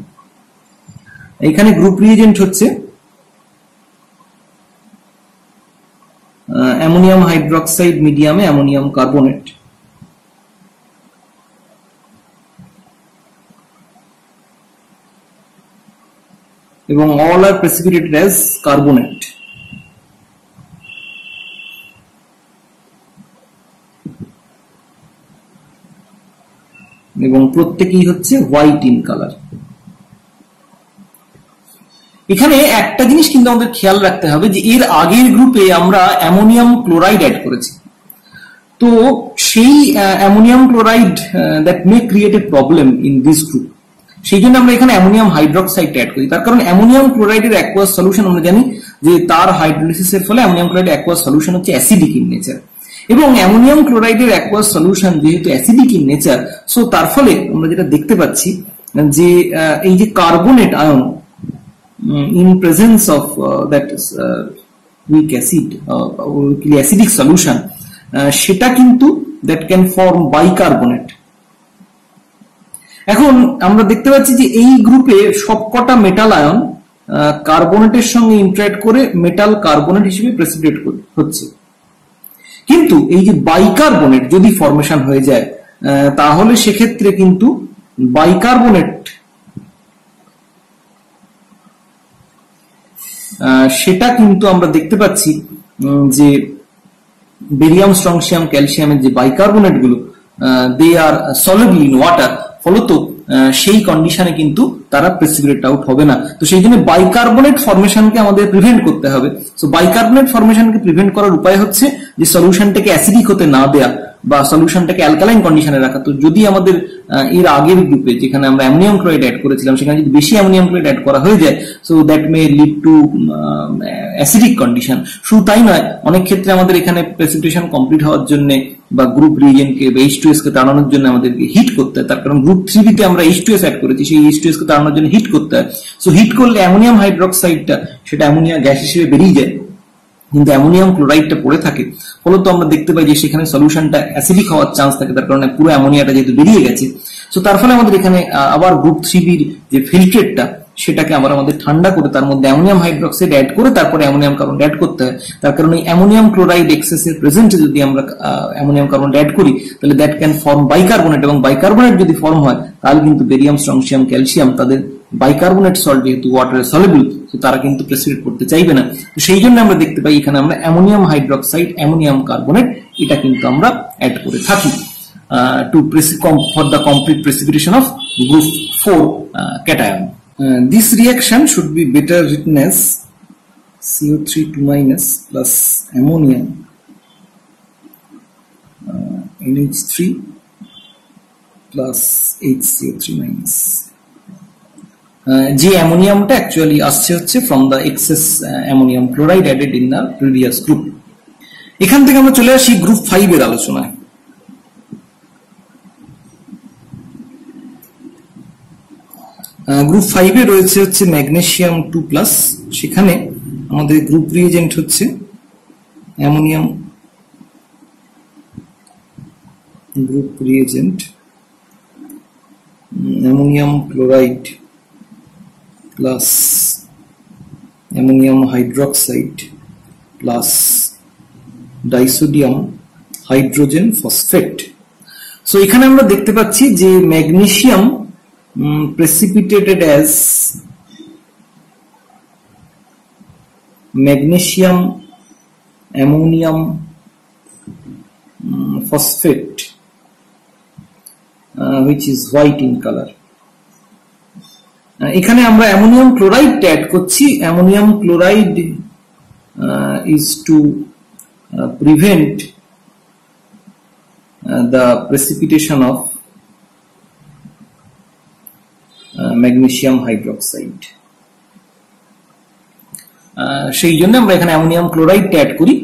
এখানে গ্রুপ রিএজেন্ট হচ্ছে অ্যামোনিয়াম হাইড্রোক্সাইড মিডিয়ামে অ্যামোনিয়াম কার্বনেট, এবং all are precipitated as carbonate। এবং প্রত্যেকেই হচ্ছে হোয়াইট ইন কালার। এখানে একটা জিনিস কিন্তু আমাদের খেয়াল রাখতে হবে যে এর আগের গ্রুপে আমরা অ্যামোনিয়াম ক্লোরাইড অ্যাড করেছি, তো সেই ammonium chloride that may create a problem in this group, সেই জন্য আমরা এখানে অ্যামোনিয়াম হাইড্রোক্সাইড অ্যাড করি। তার কারণ অ্যামোনিয়াম ক্লোরাইডের অ্যাকুয়াস সলিউশন আমরা জানি যে তার হাইড্রোলিসিসের ফলে অ্যামোনিয়াম ক্লোরাইড অ্যাকুয়াস সলিউশন হচ্ছে অ্যাসিডিক ইন নেচার, এবং অ্যামোনিয়াম ক্লোরাইডের অ্যাকুয়াস সলিউশন যেহেতু অ্যাসিডিক ইন নেচার, সো তার ফলে আমরা যেটা দেখতে পাচ্ছি যে এই যে carbonate ion in presence of that weak acid acidic solution, সেটা কিন্তু that can form bicarbonate। এখন আমরা দেখতে পাচ্ছি যে এই গ্রুপে সবকটা মেটাল আয়ন কার্বনেটের সঙ্গে ইন্টারঅ্যাক্ট করে মেটাল কার্বনেট হিসেবে প্রেসিপিটেট হচ্ছে, কিন্তু এই যে বাইকার্বনেট যদি ফর্মেশন হয়ে যায় তাহলে সেক্ষেত্রে কিন্তু বাইকার্বনেট সেটা কিন্তু আমরা দেখতে পাচ্ছি যে বেরিয়াম, স্ট্রংশিয়াম, ক্যালসিয়ামের যে বাইকার্বনেট গুলো দে আর সলিবল ইন ওয়াটার, ফলত সেই কন্ডিশনে কিন্তু তারা প্রেসিপিটেট আউট হবে না। তো সেই জন্য বাইকার্বনেট ফর্মেশনকে আমাদের প্রিভেন্ট করতে হবে। সো বাইকার্বনেট ফর্মেশনকে প্রিভেন্ট করার উপায় হচ্ছে যে সলিউশনটাকে অ্যাসিডিক হতে না দেয়া, বা সলিউশনটাকে অ্যালকালাইন কন্ডিশনে রাখা। তো যদি আমাদের এর আগের গ্রুপে যেখানে আমরা অ্যামোনিয়াম ক্লোরাইড অ্যাড করেছিলাম সেখানে যদি বেশি অ্যামোনিয়াম ক্লোরাইড অ্যাড করা হয়ে যায়, so that may lead to acidic condition. শুধু তাই নয়, অনেক ক্ষেত্রে আমাদের এখানে প্রেসিপিটেশন কমপ্লিট হওয়ার জন্য বা গ্রুপ রিএজেন্টকে বা H2S কে তাড়ানোর জন্য আমাদেরকে হিট করতে হয়। তার কারণ গ্রুপ 3B তে আমরা H2S অ্যাড করেছি, সেই H2S কে তাড়ানোর জন্য হিট করতে হয়। সো হিট করলে অ্যামোনিয়াম হাইড্রোক্সাইডটা সেটা অ্যামোনিয়া গ্যাস হিসেবে বেরিয়ে যায়, কিন্তু অ্যামোনিয়াম ক্লোরাইডটা পড়ে থাকে। ফলত আমরা দেখতে পাই যে সেখানে সলিউশনটা অ্যাসিডিক হওয়ার চান্স থাকে, তার কারণে পুরো অ্যামোনিয়াটা যেহেতু বেরিয়ে গেছে। সো তার ফলে আমাদের এখানে আবার গ্রুপ 3B যে ফিল্ট্রেটটা সেটাকে আবার আমাদের ঠান্ডা করে তার মধ্যে অ্যামোনিয়াম হাইড্রোক্সাইড অ্যাড করে তারপরে অ্যামোনিয়াম কার্বন অ্যাড করতে হয়। তার কারণে অ্যামোনিয়াম ক্লোরাইড এক্সেসের প্রেজেন্টে যদি আমরা অ্যামোনিয়াম কার্বন অ্যাড করি তাহলে দ্যাট ক্যান ফর্ম বাইকার্বনেট, এবং বাইকার্বনেট যদি ফর্ম হয় তাহলে কিন্তু বেরিয়াম, স্ট্রনশিয়াম, ক্যালসিয়াম তাদের বাইকার্বনেট সল্ট যেহেতু ওয়াটারে সলিবল, তো তারা কিন্তু প্রেসিপিটেট করতে চাইবে না। তো সেই জন্য আমরা দেখতে পাই এখানে আমরা অ্যামোনিয়াম হাইড্রোক্সাইড, অ্যামোনিয়াম কার্বনেট এটা কিন্তু আমরা অ্যাড করে থাকি for the complete precipitation of group 4 cation. This reaction should be better written as CO3 2- plus ammonia NH3 plus HCO3-. যে অ্যামোনিয়ামটা অ্যাকচুয়ালি আসছে হচ্ছে from the excess ammonium chloride added in the previous group. এখান থেকে আমরা চলে আসি group 5 এর আলোচনায়। গ্রুপ 5 এ রয়েছে হচ্ছে ম্যাগনেসিয়াম 2+, সেখানে আমাদের গ্রুপ রিএজেন্ট হচ্ছে ammonium, group reagent ammonium chloride plus ammonium hydroxide plus disodium hydrogen phosphate. So এখানে আমরা দেখতে পাচ্ছি যে magnesium precipitated as magnesium ammonium phosphate, which is white in color. এখানে আমরা অ্যামোনিয়াম ক্লোরাইড অ্যাড করছি। Ammonium chloride is to prevent the precipitation of magnesium hydroxide. সেই জন্য আমরা এখানে অ্যামোনিয়াম ক্লোরাইড অ্যাড করি।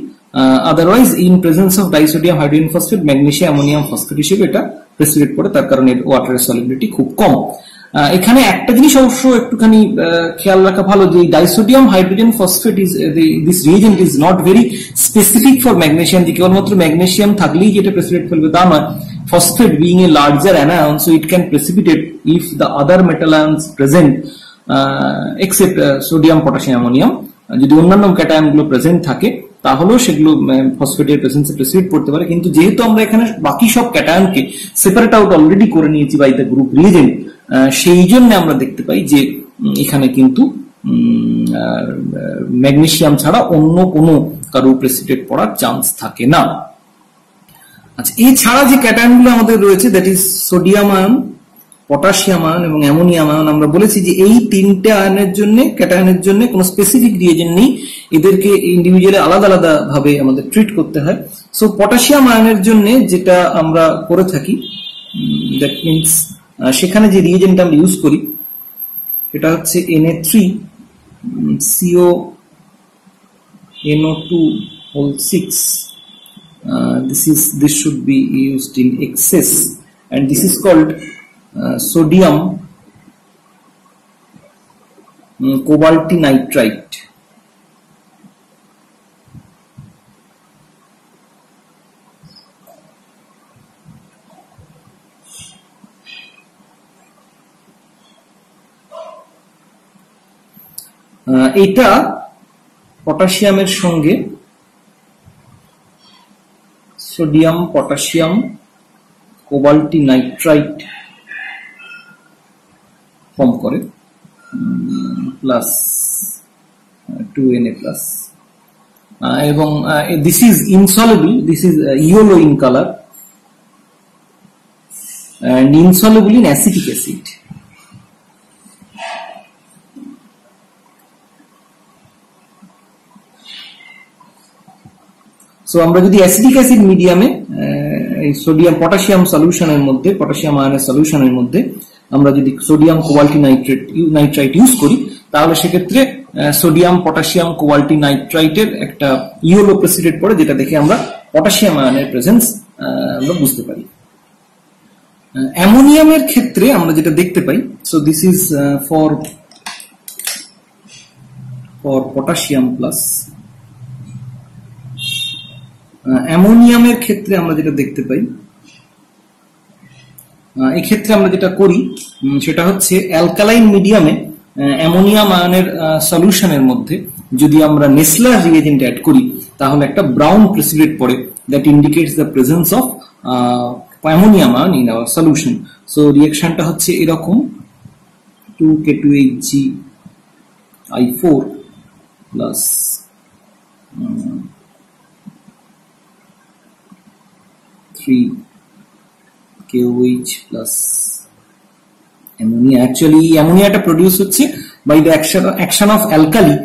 Otherwise in presence of disodium hydrogen phosphate magnesium ammonium phosphate হিসেবে এটা প্রেসিপিটেট করে, তার কারণে ওয়াটারের সলিবিলিটি খুব কম। এখানে একটা জিনিস অবশ্য একটুখানি খেয়াল রাখা ভালো যে disodium hydrogen phosphate is this reagent is not very specific for magnesium, যে কেবলমাত্র ম্যাগনেসিয়াম থাকলেই যেটা প্রেসিপিটেট ফেলবে তা নয়। Phosphate being a larger anion, so it can precipitate if the other metal ions present, except sodium, potassium, ammonium, যদি অন্যান্য cation গুলো প্রেজেন্ট থাকে তাহলেও সেগুলো ফসফেটের প্রেজেন্সে প্রেসিপিটেট করতে পারে। কিন্তু যেহেতু আমরা এখানে বাকি সব ক্যাটায়নকে সেপারেট আউট অলরেডি করে নিয়েছি বাই দ্য গ্রুপ রিএজেন্ট, সেই জন্য আমরা দেখতে পাই যে এখানে কিন্তু ম্যাগনেসিয়াম ছাড়া অন্য কোনো কারো প্রেসিপিটেট পড়ার চান্স থাকে না। আচ্ছা, এছাড়া যে ক্যাটায়ন গুলো আমাদের রয়েছে that is sodium ion, potassium ion এবং অ্যামোনিয়াম আয়ন, আমরা বলেছি যে এই তিনটে আয়নের জন্য ক্যাটায়নের জন্য কোনো স্পেসিফিক রিএজেন্ট নেই, এদেরকে ইন্ডিভিজুয়ালি আলাদা আলাদা ভাবে আমাদের ট্রিট করতে হয়। সো পটাশিয়াম আয়নের জন্য যেটা আমরা করে থাকি দ্যাট মিনস সেখানে যে রিএজেন্ট আমরা ইউজ করি সেটা হচ্ছে Na3CONO2(6). This should be used in excess, and this is called sodium cobaltinitrite. এটা পটাশিয়ামের সঙ্গে সোডিয়াম, পটাশিয়াম, কোবাল্টিনাইট্রাইট ফর্ম করে প্লাস 2Na+, এবং this is insoluble, this is yellow in colour and insoluble in acetic acid. So আমরা যদি acidic acid মিডিয়ামে এই sodium potassium সলিউশনের মধ্যে, পটাশিয়াম আয়নের সলিউশনের মধ্যে আমরা যদি সোডিয়াম কোবাল্টি নাইট্রাইট ইউজ করি, তাহলে সেক্ষেত্রে সোডিয়াম পটাশিয়াম কোবাল্টি নাইট্রাইটের একটা ইয়েলো প্রেসিপিটেট পড়ে, যেটা দেখে আমরা পটাশিয়াম আয়নের প্রেজেন্স আমরা বুঝতে পারি। অ্যামোনিয়ামের ক্ষেত্রে আমরা যেটা দেখতে পাই, so this is for potassium plus. অ্যামোনিয়ামের ক্ষেত্রে আমরা যেটা দেখতে পাই, এই ক্ষেত্রে আমরা যেটা করি সেটা হচ্ছে অ্যালকালাইন মিডিয়ামে অ্যামোনিয়াম আয়নের সলিউশনের মধ্যে যদি আমরা নেসলার রিএজেন্ট অ্যাড করি, তাহলে একটা ব্রাউন প্রেসিপিটেট পড়ে, that indicates the presence of ammonium ion in our solution. So রিঅ্যাকশনটা হচ্ছে এরকম, 2K2HgI4 plus 3KOH plus ammonia. Actually অ্যামোনিয়াটা প্রডিউস হচ্ছে by the action of alkali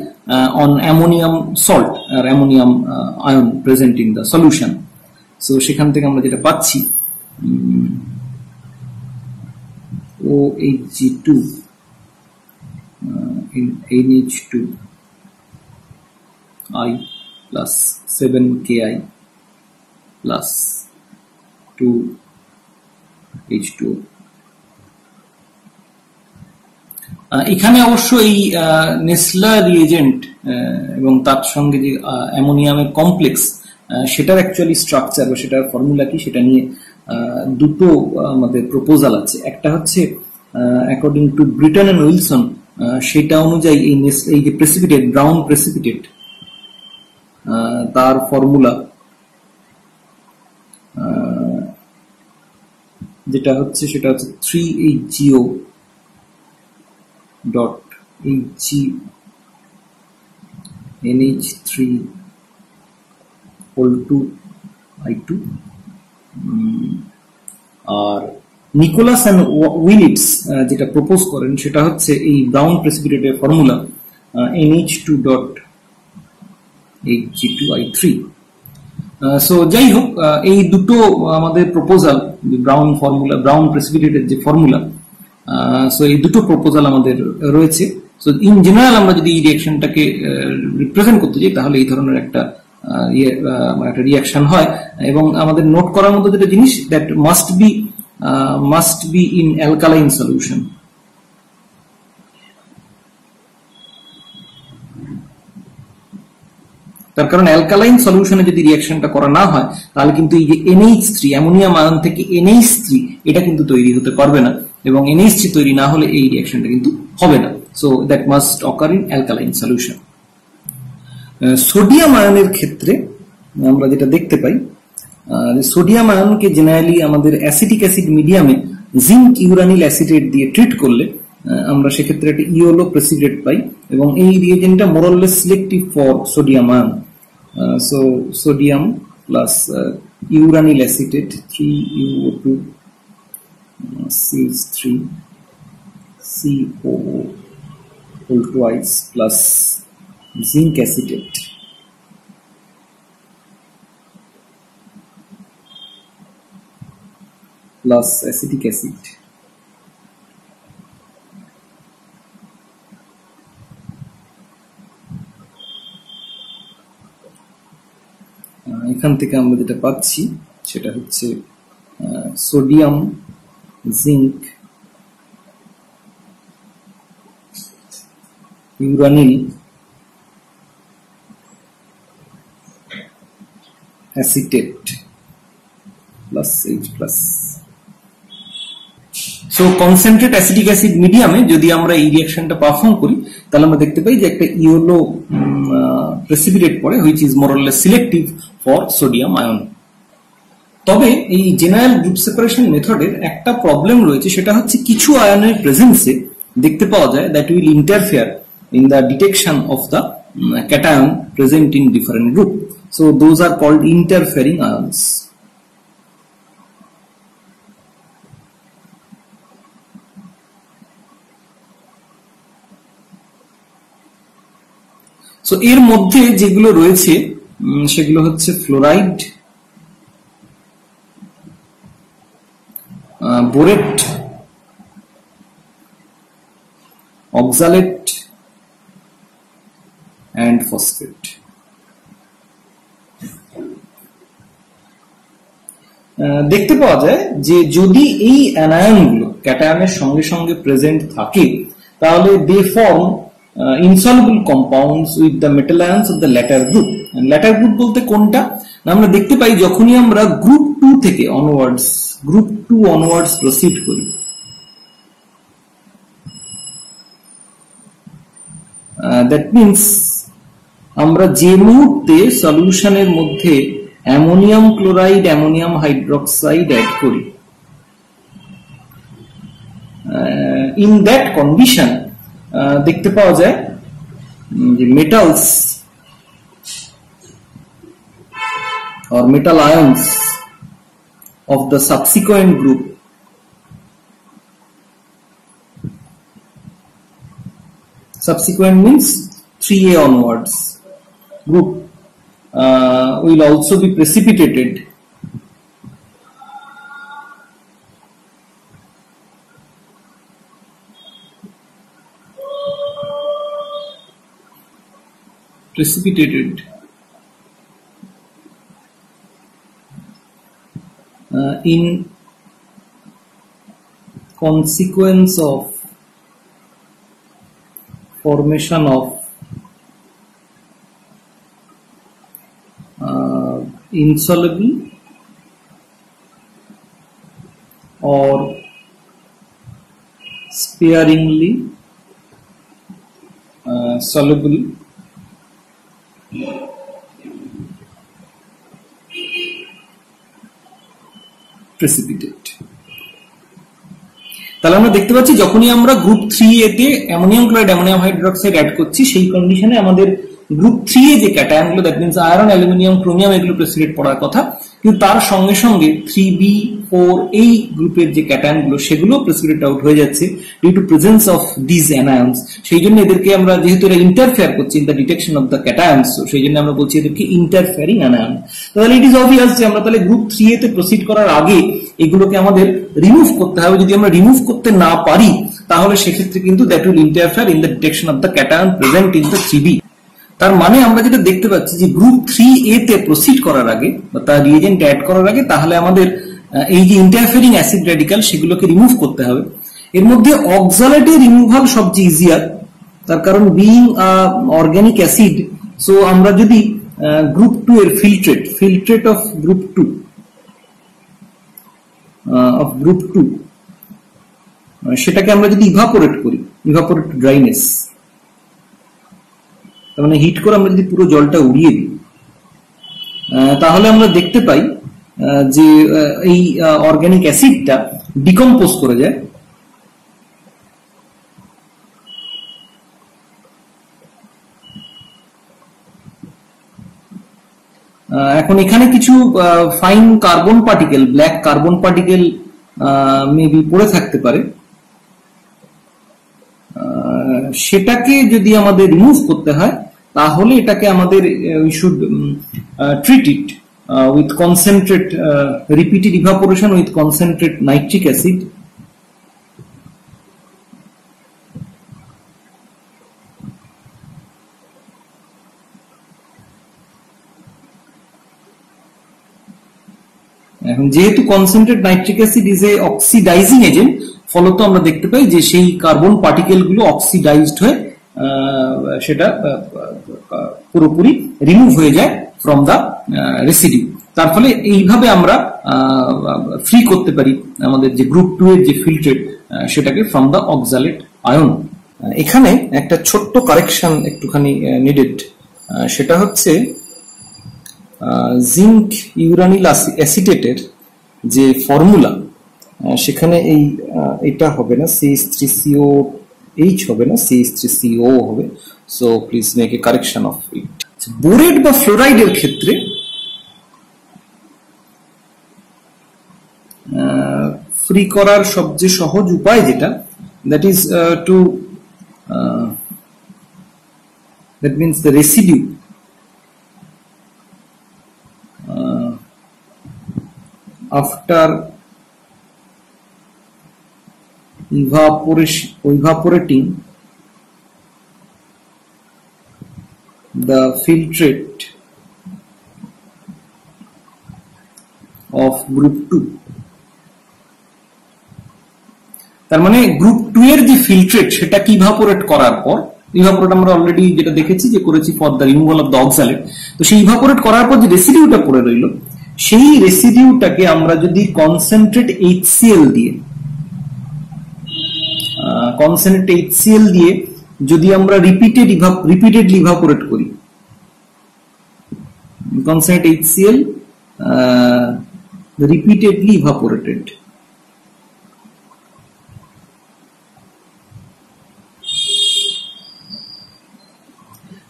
on ammonium salt আর ammonium ion present in the solution. So সেখান থেকে আমরা যেটা পাচ্ছি, OHG2 NH2I plus 7Ki plus 2H2O। এখানে অবশ্য এই নেসলার রিএজেন্ট এবং তার সঙ্গে যে অ্যামোনিয়ামের কমপ্লেক্স, সেটার অ্যাকচুয়ালি স্ট্রাকচার বা সেটার ফর্মুলা কি, সেটা নিয়ে দুটো আমাদের প্রপোজাল আছে। একটা হচ্ছে according to Britton and Wilson, সেটা অনুযায়ী এই যে প্রেসিপিটেট, ব্রাউন প্রেসিপিটেট, তার ফর্মুলা যেটা হচ্ছে সেটা হচ্ছে 3HgO dot Hg NH3 whole 2 I2। আর নিকোলাস এন্ড উইলিটস যেটা প্রপোজ করেন সেটা হচ্ছে এই ব্রাউন প্রেসিপিটেটের formula NH2 dot Hg2I3। So যাই হোক, এই দুটো আমাদের প্রপোজাল, ব্রাউন প্রেসিপিটেটের যে ফর্মুলা, সো এই দুটো প্রপোজাল আমাদের রয়েছে। সো ইন জেনারেল আমরা যদি এই রিঅ্যাকশনটাকে রিপ্রেজেন্ট করতে চাই, তাহলে এই ধরনের একটা রিঅ্যাকশন হয়। এবং আমাদের নোট করার মতো যেটা জিনিস, that must be in alkaline solution. তার কারণ অ্যালকালাইন সলিউশনে যদি রিঅ্যাকশনটা করা না হয়, তাহলে কিন্তু এই যে NH3, অ্যামোনিয়াম আয়ন থেকে NH3, এটা কিন্তু তৈরি হতে পারবে না, এবং NH3 তৈরি না হলে এই রিঅ্যাকশনটা কিন্তু হবে না। So that must occur in alkaline solution. Sodium আয়নের ক্ষেত্রে আমরা যেটা দেখতে পাই, সোডিয়াম আয়নকে জেনারেলি আমাদের অ্যাসিটিক অ্যাসিড মিডিয়ামে জিঙ্ক ইউরানিল অ্যাসিটেট দিয়ে ট্রিট করলে আমরা সেক্ষেত্রে একটা ইয়েলো প্রেসিপিটেট পাই, এবং এই রিএজেন্টটা more or less selective for sodium ion. So sodium plus uranyl acetate 3UO2 CH3 COO whole twice plus zinc acetate plus acetic acid। এখান থেকে আমরা যেটা পাচ্ছি সেটা হচ্ছে sodium, zinc, uranyl acetate plus H plus. So concentrate acetic acid মিডিয়ামে যদি আমরা এই রিঅ্যাকশনটা পারফর্ম করি, তাহলে আমরা দেখতে পাই যে একটা ইয়েলো প্রেসিপিটেট পড়ে, which is মোরলেস selective for sodium ion. তবে এই জেনারেল গ্রুপ সেপারেশন মেথডের একটা প্রবলেম রয়েছে, সেটা হচ্ছে কিছু আয়নের প্রেজেন্সে দেখতে পাওয়া যায় that will interfere in the detection of the cation present in different group. So those are called interfering ions. সো এর মধ্যে যেগুলো রয়েছে সেগুলো হচ্ছে fluoride, borate, oxalate and phosphate. দেখতে পাওয়া যায় যে যদি এই অ্যানায়নগুলো ক্যাটায়নের সঙ্গে সঙ্গে প্রেজেন্ট থাকে তাহলে দে form insoluble compounds with the metal ions of the latter group. latter group বলতে কোনটা? আমরা দেখতে পাই যখনই আমরা গ্রুপ 2 থেকে অনওয়ার্ডস প্রসিড করি, দ্যাট মিনস আমরা যে মুহূর্তে সলিউশনের মধ্যে ammonium chloride, ammonium hydroxide add করি, ইন দ্যাট কন্ডিশন দেখতে পাওয়া যায় যে metals or metal ions of the subsequent group means 3A onwards group will also be precipitated in consequence of formation of insoluble or sparingly soluble precipitate. তাহলে আমরা দেখতে পাচ্ছি যখনই আমরা গ্রুপ 3A তে ammonium chloride, ammonium hydroxide add করছি সেই কন্ডিশনে আমাদের গ্রুপ 3A যে ক্যাটায়নগুলো, that means iron, aluminium, chromium, এগুলো প্রেসিপিটেট পড়ার কথা, কিন্তু তার সঙ্গে সঙ্গে 3B4 এই গ্রুপের যে ক্যাটায়নগুলো সেগুলো প্রেসিপিটেট আউট হয়ে যাচ্ছে due to presence of this anions. সেই জন্য এদেরকে আমরা, যেহেতু এরা ইন্টারফেয়ার করছে in the detection of the cations, সেই জন্য আমরা বলছি এদেরকে ইন্টারফেয়ারিং অ্যানায়ন। তাহলে ইট ইজ অবভিয়াস যে আমরা তাহলে গ্রুপ 3A তে প্রসিড করার আগে এগুলোকে আমাদের রিমুভ করতে হবে। যদি আমরা রিমুভ করতে না পারি তাহলে সেক্ষেত্রে কিন্তু that will interfere in the detection of the cation present in the 3B। তার মানে আমরা যেটা দেখতে পাচ্ছি যে গ্রুপ 3A তে প্রসিড করার আগে বা তার রিএজেন্ট অ্যাড করার আগে তাহলে আমাদের এই যে ইন্টারফেয়ারিং অ্যাসিড র্যাডিক্যাল সেগুলোকে রিমুভ করতে হবে। এর মধ্যে অক্সালেটের রিমুভাল সবচেয়ে ইজিয়ার, তার কারণ বিইং অর্গানিক অ্যাসিড, সো আমরা যদি গ্রুপ 2 এর ফিল্ট্রেট অফ গ্রুপ 2 সেটাকে আমরা যদি ইভাপোরেট করি, ইভাপোরেট ড্রাইনেস, তার মানে হিট করে আমরা যদি পুরো জলটা উড়িয়ে দিই তাহলে আমরা দেখতে পাই যে এই অর্গানিক অ্যাসিডটা ডিকম্পোজ করে যায়। এখন এখানে কিছু fine carbon particle, black carbon particle maybe পড়ে থাকতে পারে, সেটাকে যদি আমাদের রিমুভ করতে হয় তাহলে এটাকে আমাদের we should treat it with concentrate, repeated evaporation with concentrate nitric acid. এখন যেহেতু concentrate nitric acid is a oxidising agent, ফলত আমরা দেখতে পাই যে সেই কার্বন পার্টিকেল গুলো অক্সিডাইজড হয়ে সেটা পুরোপুরি রিমুভ হয়ে যায় ফ্রম দা রেসিডিউ। তার ফলে এইভাবে আমরা ফ্রি করতে পারি আমাদের যে গ্রুপ 2 এর যে ফিল্ট্রেট সেটাকে ফ্রম দা অক্সালেট আয়ন। এখানে একটা ছোট্ট কারেকশন একটুখানি নিডেড, সেটা হচ্ছে জিঙ্ক ইউরানিল অ্যাসিটেটের যে ফর্মুলা সেখানে এটা হবে না, CH3COH হবে না, CH3CO হবে। So please make a correction of it. Borate বা ফ্লোরাইডের ক্ষেত্রে ফ্রি করার সবচেয়ে সহজ উপায় যেটা, that is to that means the residue after evaporating the filtrate of group 2. তার মানে গ্রুপ 2 এর যে ফিল্ট্রেট সেটাকে ইভাপোরেট করার পর, ইভাপোরেট আমরা অলরেডি যেটা দেখেছি যে করেছি for the removal of the oxalate, তো সেই ইভাপোরেট করার পর যে রেসিডিউটা পড়ে রইল সেই রেসিডিউটাকে আমরা যদি কনসেন্ট্রেট HCl দিয়ে যদি আমরা রিপিটেডলি ইভাপোরেট করি, কনসেন্ট্রেট HCl repeatedly evaporated,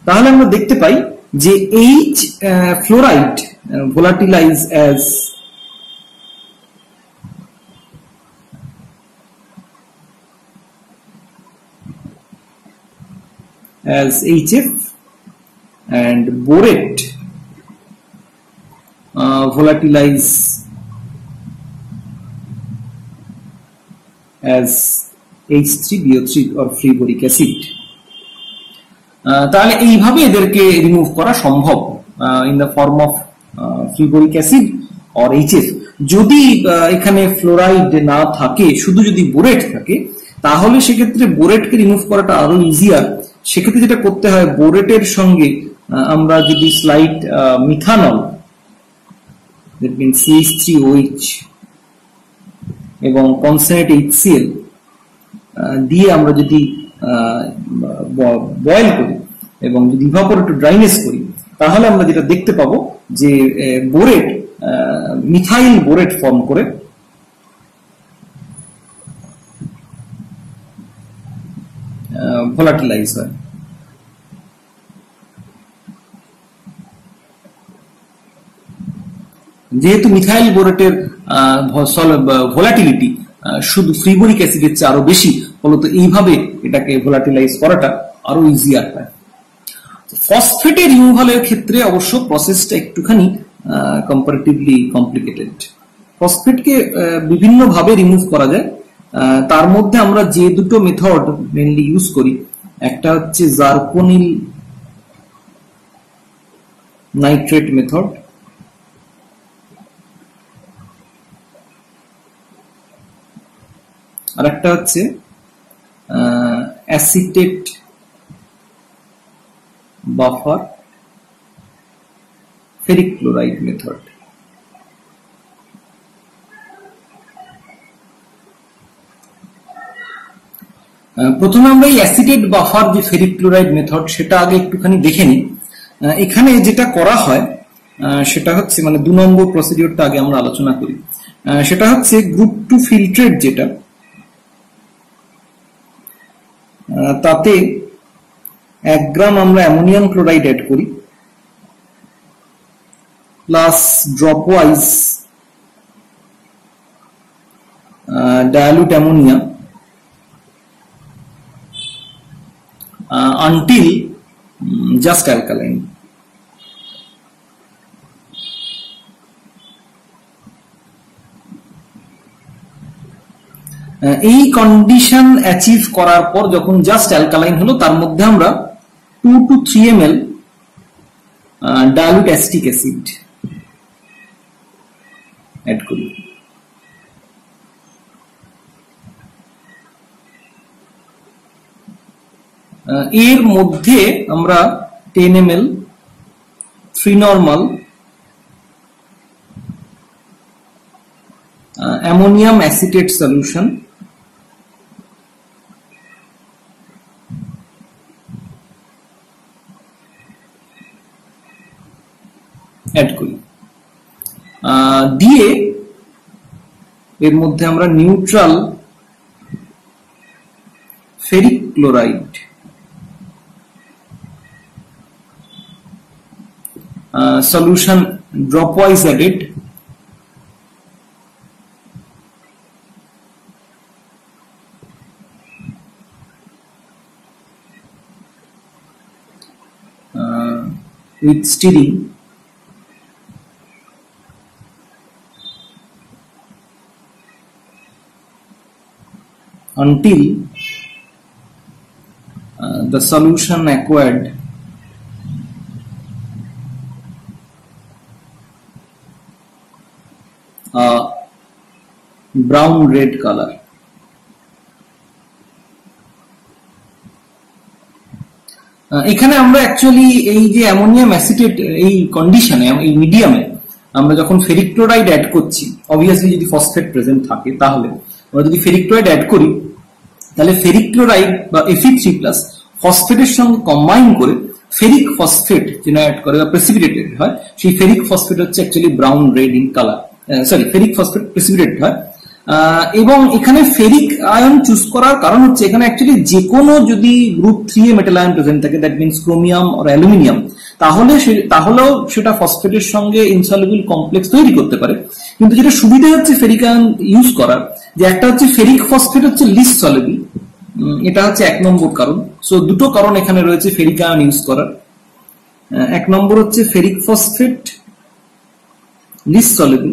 তাহলে আমরা দেখতে পাই যে H fluoride volatilize as HF and borate volatilize as H3BO3 or free boric acid. তাহলে এইভাবে এদেরকে রিমুভ করা সম্ভব in the form of free boric acid or HF। যদি এখানে ফ্লোরাইড না থাকে, শুধু যদি বোরেট থাকে, তাহলে সেক্ষেত্রে বোরেটকে রিমুভ করাটা আরো ইজিয়ার। সেক্ষেত্রে যেটা করতে হয়, বোরেটের সঙ্গে আমরা যদি slight methanol, that means CH3OH এবং কনসেন্ট্রেট HCl দিয়ে আমরা যদি বয়েল করি এবং যদি ইভাপোরেট ড্রাইনেস করি, তাহলে আমরা যেটা দেখতে পাবো যে বোরেট মিথাইল বোরেট ফর্ম করে ভোলাটিলাইজ হয়। যেহেতু মিথাইল বোরেটের ভোলাটিলিটি শুধু ফ্রি বোরিক অ্যাসিডের চেয়ে আরো বেশি, ফলত এইভাবে এটাকে ভোলাটিলাইজ করাটা আরো ইজিয়ার হয়। ফসফেটের রিমুভালের ক্ষেত্রে অবশ্য প্রসেসটা একটুখানি কম্পারেটিভলি কমপ্লিকেটেড। ফসফেটকে বিভিন্ন ভাবে রিমুভ করা যায়, তার মধ্যে আমরা যে দুটো মেথড মেনলি ইউজ করি, একটা হচ্ছে জারকোনিল নাইট্রেট মেথড, আর একটা হচ্ছে acetate buffer ferric chloride method. প্রথমে আমরা এই অ্যাসিটেট বাফার যে ফেরিক ক্লোরাইড মেথড সেটা আগে একটুখানি দেখে নিই। এখানে যেটা করা হয় সেটা হচ্ছে, মানে 2 নম্বর প্রসিডিওরটা আগে আমরা আলোচনা করি। সেটা হচ্ছে গ্রুপ 2 ফিল্ট্রেট যেটা, তাতে 1 গ্রাম আমরা অ্যামোনিয়াম ক্লোরাইড অ্যাড করি, plus drop wise dilute ammonia until just alkaline. এই কন্ডিশন অ্যাচিভ করার পর যখন জাস্ট অ্যালকালাইন হলো, তার মধ্যে আমরা 2 to 3 ml dilute acetic acid add করি। এর মধ্যে আমরা 10 ml 3 normal ammonium acetate solution add করি। দিয়ে এর মধ্যে আমরা neutral ferric chloride solution dropwise added, with stirring until the solution acquired brown red color. এখানে আমরা অ্যাকচুয়ালি এই যে অ্যামোনিয়াম অ্যাসিটেট এই কন্ডিশনে, এই মিডিয়ামে আমরা যখন ফেরিক ক্লোরাইড অ্যাড করছি, অবভিয়াসলি যদি ফসফেট প্রেজেন্ট থাকে, তাহলে আমরা যদি ফেরিক ক্লোরাইড অ্যাড করি, তাহলে ফেরিক ক্লোরাইড বা Fe3+ ফসফেটের সঙ্গে কম্বাইন করে ফেরিক ফসফেট জেনারেট করে বা প্রেসিপিটেটেড হয়। সেই ফেরিক ফসফেট হচ্ছে actually brown red in colour, ferric phosphate precipitated হয়। এবং এখানে ফেরিক আয়ন চুজ করার কারণ হচ্ছে এখানে অ্যাকচুয়ালি যে কোনো যদি গ্রুপ 3 এ মেটাল আয়ন প্রেজেন্ট থাকে, that means chromium or aluminium, তাহলেও সেটা ফসফেটের সঙ্গে ইনসলুবল কমপ্লেক্স তৈরি করতে পারে। কিন্তু যেটা সুবিধা হচ্ছে ফেরিক আয়ন ইউজ করার, যে একটা হচ্ছে ফেরিক ফসফেট হচ্ছে লিস্ট সলিবল, এটা হচ্ছে 1 নম্বর কারণ। সো দুটো কারণ এখানে রয়েছে ফেরিক আয়ন ইউজ করার। 1 নম্বর হচ্ছে ফেরিক ফসফেট লিস্ট সলিবল,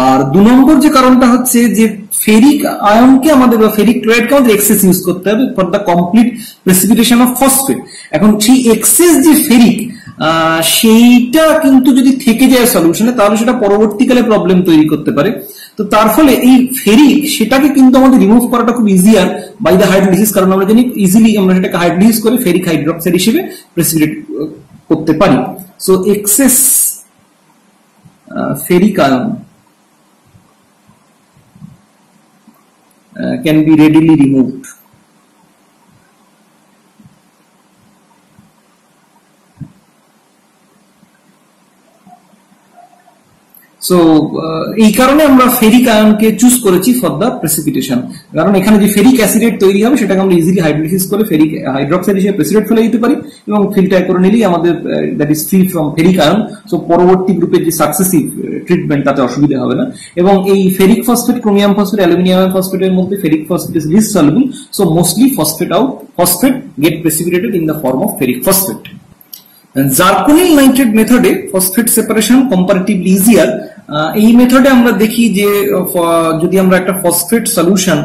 আর 2 নম্বর যে কারণটা হচ্ছে যে ফেরিক আয়নকে আমাদের বা ফেরিক ক্লোরাইডকে আমাদের এক্সেস ইউজ করতে হবে for the complete precipitation of phosphate. এখন সেই এক্সেস যে ফেরিক, সেইটা কিন্তু যদি থেকে যায় সলিউশনে, তাহলে সেটা পরবর্তীকালে প্রবলেম তৈরি করতে পারে। তো তার ফলে এই ফেরিক, সেটাকে কিন্তু আমাদের রিমুভ করাটা খুব ইজিয়ার বাই দ্য হাইড্রোলিসিস, কারণ আমরা জানি ইজিলি আমরা সেটাকে হাইড্রোলিসিস করে ফেরিক হাইড্রোক্সাইড হিসেবে প্রেসিপিটেট করতে পারি। So excess ferric ion can be readily removed. So এই কারণে আমরা ফেরিক আয়নকে চুজ করেছি ফর দ্য প্রেসিপিটেশন, কারণ এখানে যে ফেরিক অ্যাসিডেট তৈরি হবে সেটাকে আমরা ইজিলি হাইড্রোলিসিস করে ফেরিক হাইড্রোক্সাইড হিসেবে প্রেসিপিটেট ফেলে দিতে পারি এবং ফিল্টার করে নিলেই আমাদের that is free from ferric ion. So পরবর্তী গ্রুপের যে সাকসেসিভ ট্রিটমেন্ট, তাতে অসুবিধা হবে না। এবং এই ferric phosphate, chromium phosphate, aluminium ফসফেটের মধ্যে ferric phosphate is least soluble, so mostly phosphate get precipitated in the form of ferric phosphate. Zirconyl nitrate মেথডে ফসফেট সেপারেশন কম্পারেটিভলি ইজিয়ার। এই মেথডে আমরা দেখি যে যদি আমরা একটা phosphate solution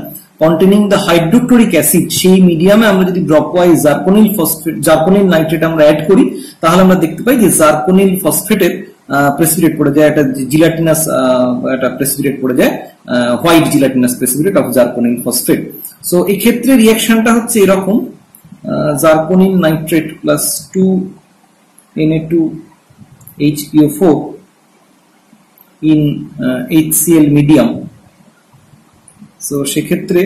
containing the hydrochloric acid, সেই মিডিয়ামে আমরা যদি ড্রপ ওয়াইজ জারকোনিল নাইট্রেট আমরা অ্যাড করি, তাহলে আমরা দেখতে পাই যে জারকোনিল ফসফেটের প্রেসিপিটেট পড়ে যায়, একটা জিলাটিনাস একটা প্রেসিপিটেট পড়ে যায়, white gelatinous precipitate of zirconyl phosphate. So এই ক্ষেত্রে রিঅ্যাকশনটা হচ্ছে এরকম, zirconyl nitrate plus 2Na2HPO4 in HCl medium. So সেক্ষেত্রে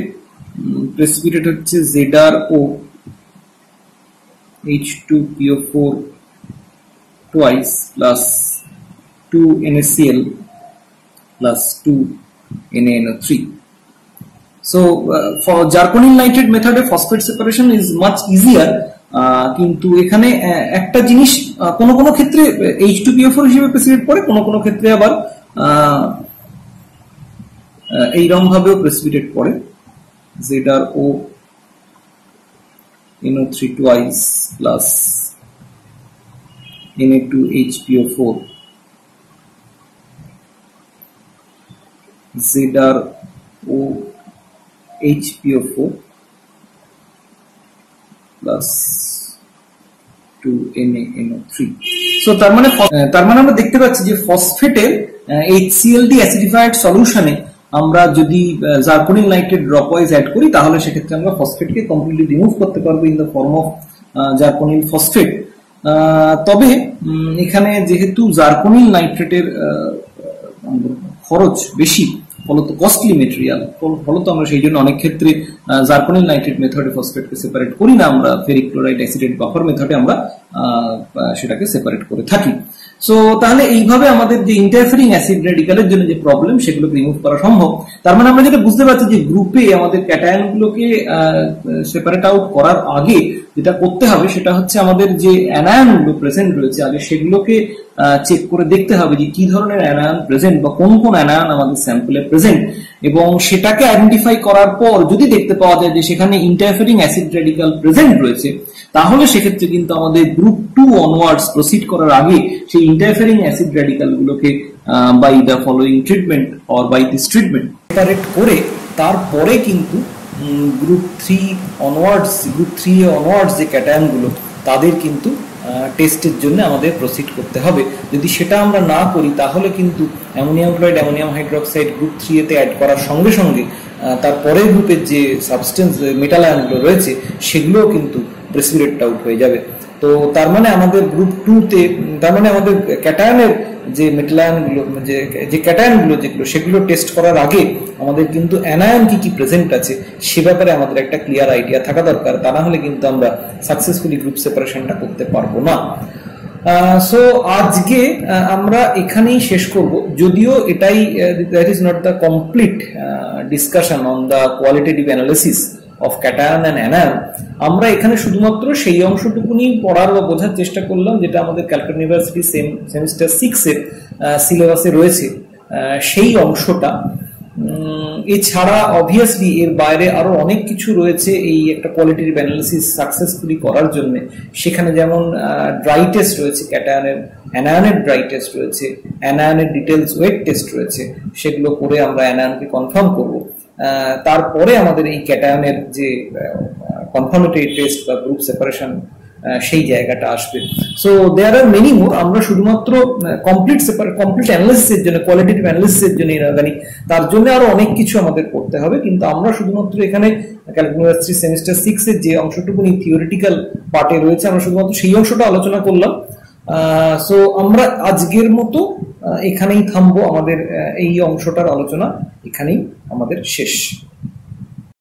প্রেসিপিটেট হচ্ছে ZrO H2PO4 twice plus 2NaCl plus 2NaNO3. So for Jarconil nitrate method, phosphate separation is much easier. কিন্তু এখানে একটা জিনিস, কোন কোন ক্ষেত্রে H2PO4 হিসেবে প্রেসিপিটেট করে, কোন কোন ক্ষেত্রে আবার এইরকম ভাবেও প্রেসিপিটেট করে, ZrO NO3 twice plus Na2HPO4 ZrO HPO4 plus 2NaNO3. So তার মানে আমরা দেখতে পাচ্ছি যে ফসফেটের HCl অ্যাসিডিফাইড সলিউশনে আমরা যদি zirconyl nitrate dropwise add করি, তাহলে সেক্ষেত্রে আমরা ফসফেটকে কমপ্লিটলি রিমুভ করতে পারবো in the form of zirconyl phosphate. তবে এখানে যেহেতু জারকোনিল নাইট্রেটের খরচ বেশি, ফলত কস্টলি মেটেরিয়াল, ফলত আমরা সেই জন্য অনেক ক্ষেত্রে জারকোনিল নাইট্রেট মেথডে ফসফেটকে সেপারেট করি না, আমরা ফেরিক ক্লোরাইড অ্যাসিডেট বাফার মেথডে আমরা সেটাকে সেপারেট করে থাকি। সো তাহলে এইভাবে আমাদের যে ইন্টারফেরিং অ্যাসিড রেডিক্যালের জন্য যে প্রবলেম, সেগুলোকে রিমুভ করা সম্ভব। তার মানে আমরা যেটা বুঝতে পারছি যে গ্রুপে আমাদের ক্যাটায়ন গুলোকে সেপারেট আউট করার আগে যেটা করতে হবে সেটা হচ্ছে আমাদের যে অ্যানায়ন গুলো প্রেজেন্ট রয়েছে, আগে সেগুলোকে চেক করে দেখতে হবে যে কি ধরনের অ্যানায়ন প্রেজেন্ট বা কোন কোন অ্যানায়ন আমাদের স্যাম্পলে প্রেজেন্ট। এবং সেটাকে আইডেন্টিফাই করার পর যদি দেখতে পাওয়া যায় যে সেখানে ইন্টারফেরিং অ্যাসিড রেডিকাল প্রেজেন্ট রয়েছে, তাহলে সেক্ষেত্রে কিন্তু আমাদের গ্রুপ 2 অনওয়ার্ডস প্রসিড করার আগে সেই ইন্টারফেরিং অ্যাসিড রেডিকাল গুলোকে by the following treatment or by this treatment separate করে তারপরে কিন্তু গ্রুপ 3 অনওয়ার্ডস যে ক্যাটায়ন গুলো তাদের কিন্তু টেস্টের জন্য আমাদের প্রসিড করতে হবে। যদি সেটা আমরা না করি তাহলে কিন্তু ammonium chloride, ammonium hydroxide group 3 তে অ্যাড করার সঙ্গে সঙ্গে তারপরের গ্রুপের যে সাবস্টেন্স মেটাল আয়নগুলো রয়েছে সেগুলোও কিন্তু প্রেসিপিটেট আউট হয়ে যাবে। তো তার মানে আমাদের গ্রুপ 2 তে, তার মানে আমাদের ক্যাটায়নের যে মেটাল আয়নগুলো, যে ক্যাটায়নগুলো যেগুলো সেগুলো টেস্ট করার আগে আমাদের কিন্তু অ্যানায়ন কি কি প্রেজেন্ট আছে সে ব্যাপারে আমাদের একটা ক্লিয়ার আইডিয়া থাকা দরকার। তা না হলে কিন্তু আমরা সাকসেসফুলি গ্রুপ সেপারেশনটা করতে পারবো না। সো আজকে আমরা এখানেই শেষ করব, যদিও এটাই that is not the complete discussion on the qualitative analysis of cation and anion. আমরা এখানে শুধুমাত্র সেই অংশটুকুনি পড়ার বা বোঝার চেষ্টা করলাম যেটা আমাদের ক্যালকাটা ইউনিভার্সিটি সেমিস্টার 6 এর সিলেবাসে রয়েছে সেই অংশটা। এছাড়া অবভিয়াসলি এর বাইরে আরো অনেক কিছু রয়েছে এই একটা কোয়ালিটেটিভ অ্যানালিসিস সাকসেসফুলি করার জন্য। সেখানে যেমন ড্রাই টেস্ট রয়েছে ক্যাটায়নের, অ্যানায়নের ড্রাই টেস্ট রয়েছে, অ্যানায়নের ডিটেলস ওয়েট টেস্ট রয়েছে, সেগুলো করে আমরা অ্যানায়নকে কনফার্ম করব। তারপরে আমাদের এই ক্যাটায়নের যে কনফার্মেটরি টেস্ট বা গ্রুপ সেপারেশন সেই জায়গাটা আসবে। So there are many more. আমরা শুধুমাত্র কমপ্লিট অ্যানালিসিসের জন্য, কোয়ালিটেটিভ অ্যানালিসিসের জন্য ইনঅর্গানিক, তার জন্য আরো অনেক কিছু আমাদের করতে হবে। কিন্তু আমরা শুধুমাত্র এখানে ক্যালকাটা ইউনিভার্সিটি সেমিস্টার 6 এর যে অংশটুকুনি থিওরিটিক্যাল পার্টে রয়েছে আমরা শুধুমাত্র সেই অংশটা আলোচনা করলাম। সো আমরা আজকের মতো এখানেই থামবো। আমাদের এই অংশটার আলোচনা এখানেই আমাদের শেষ।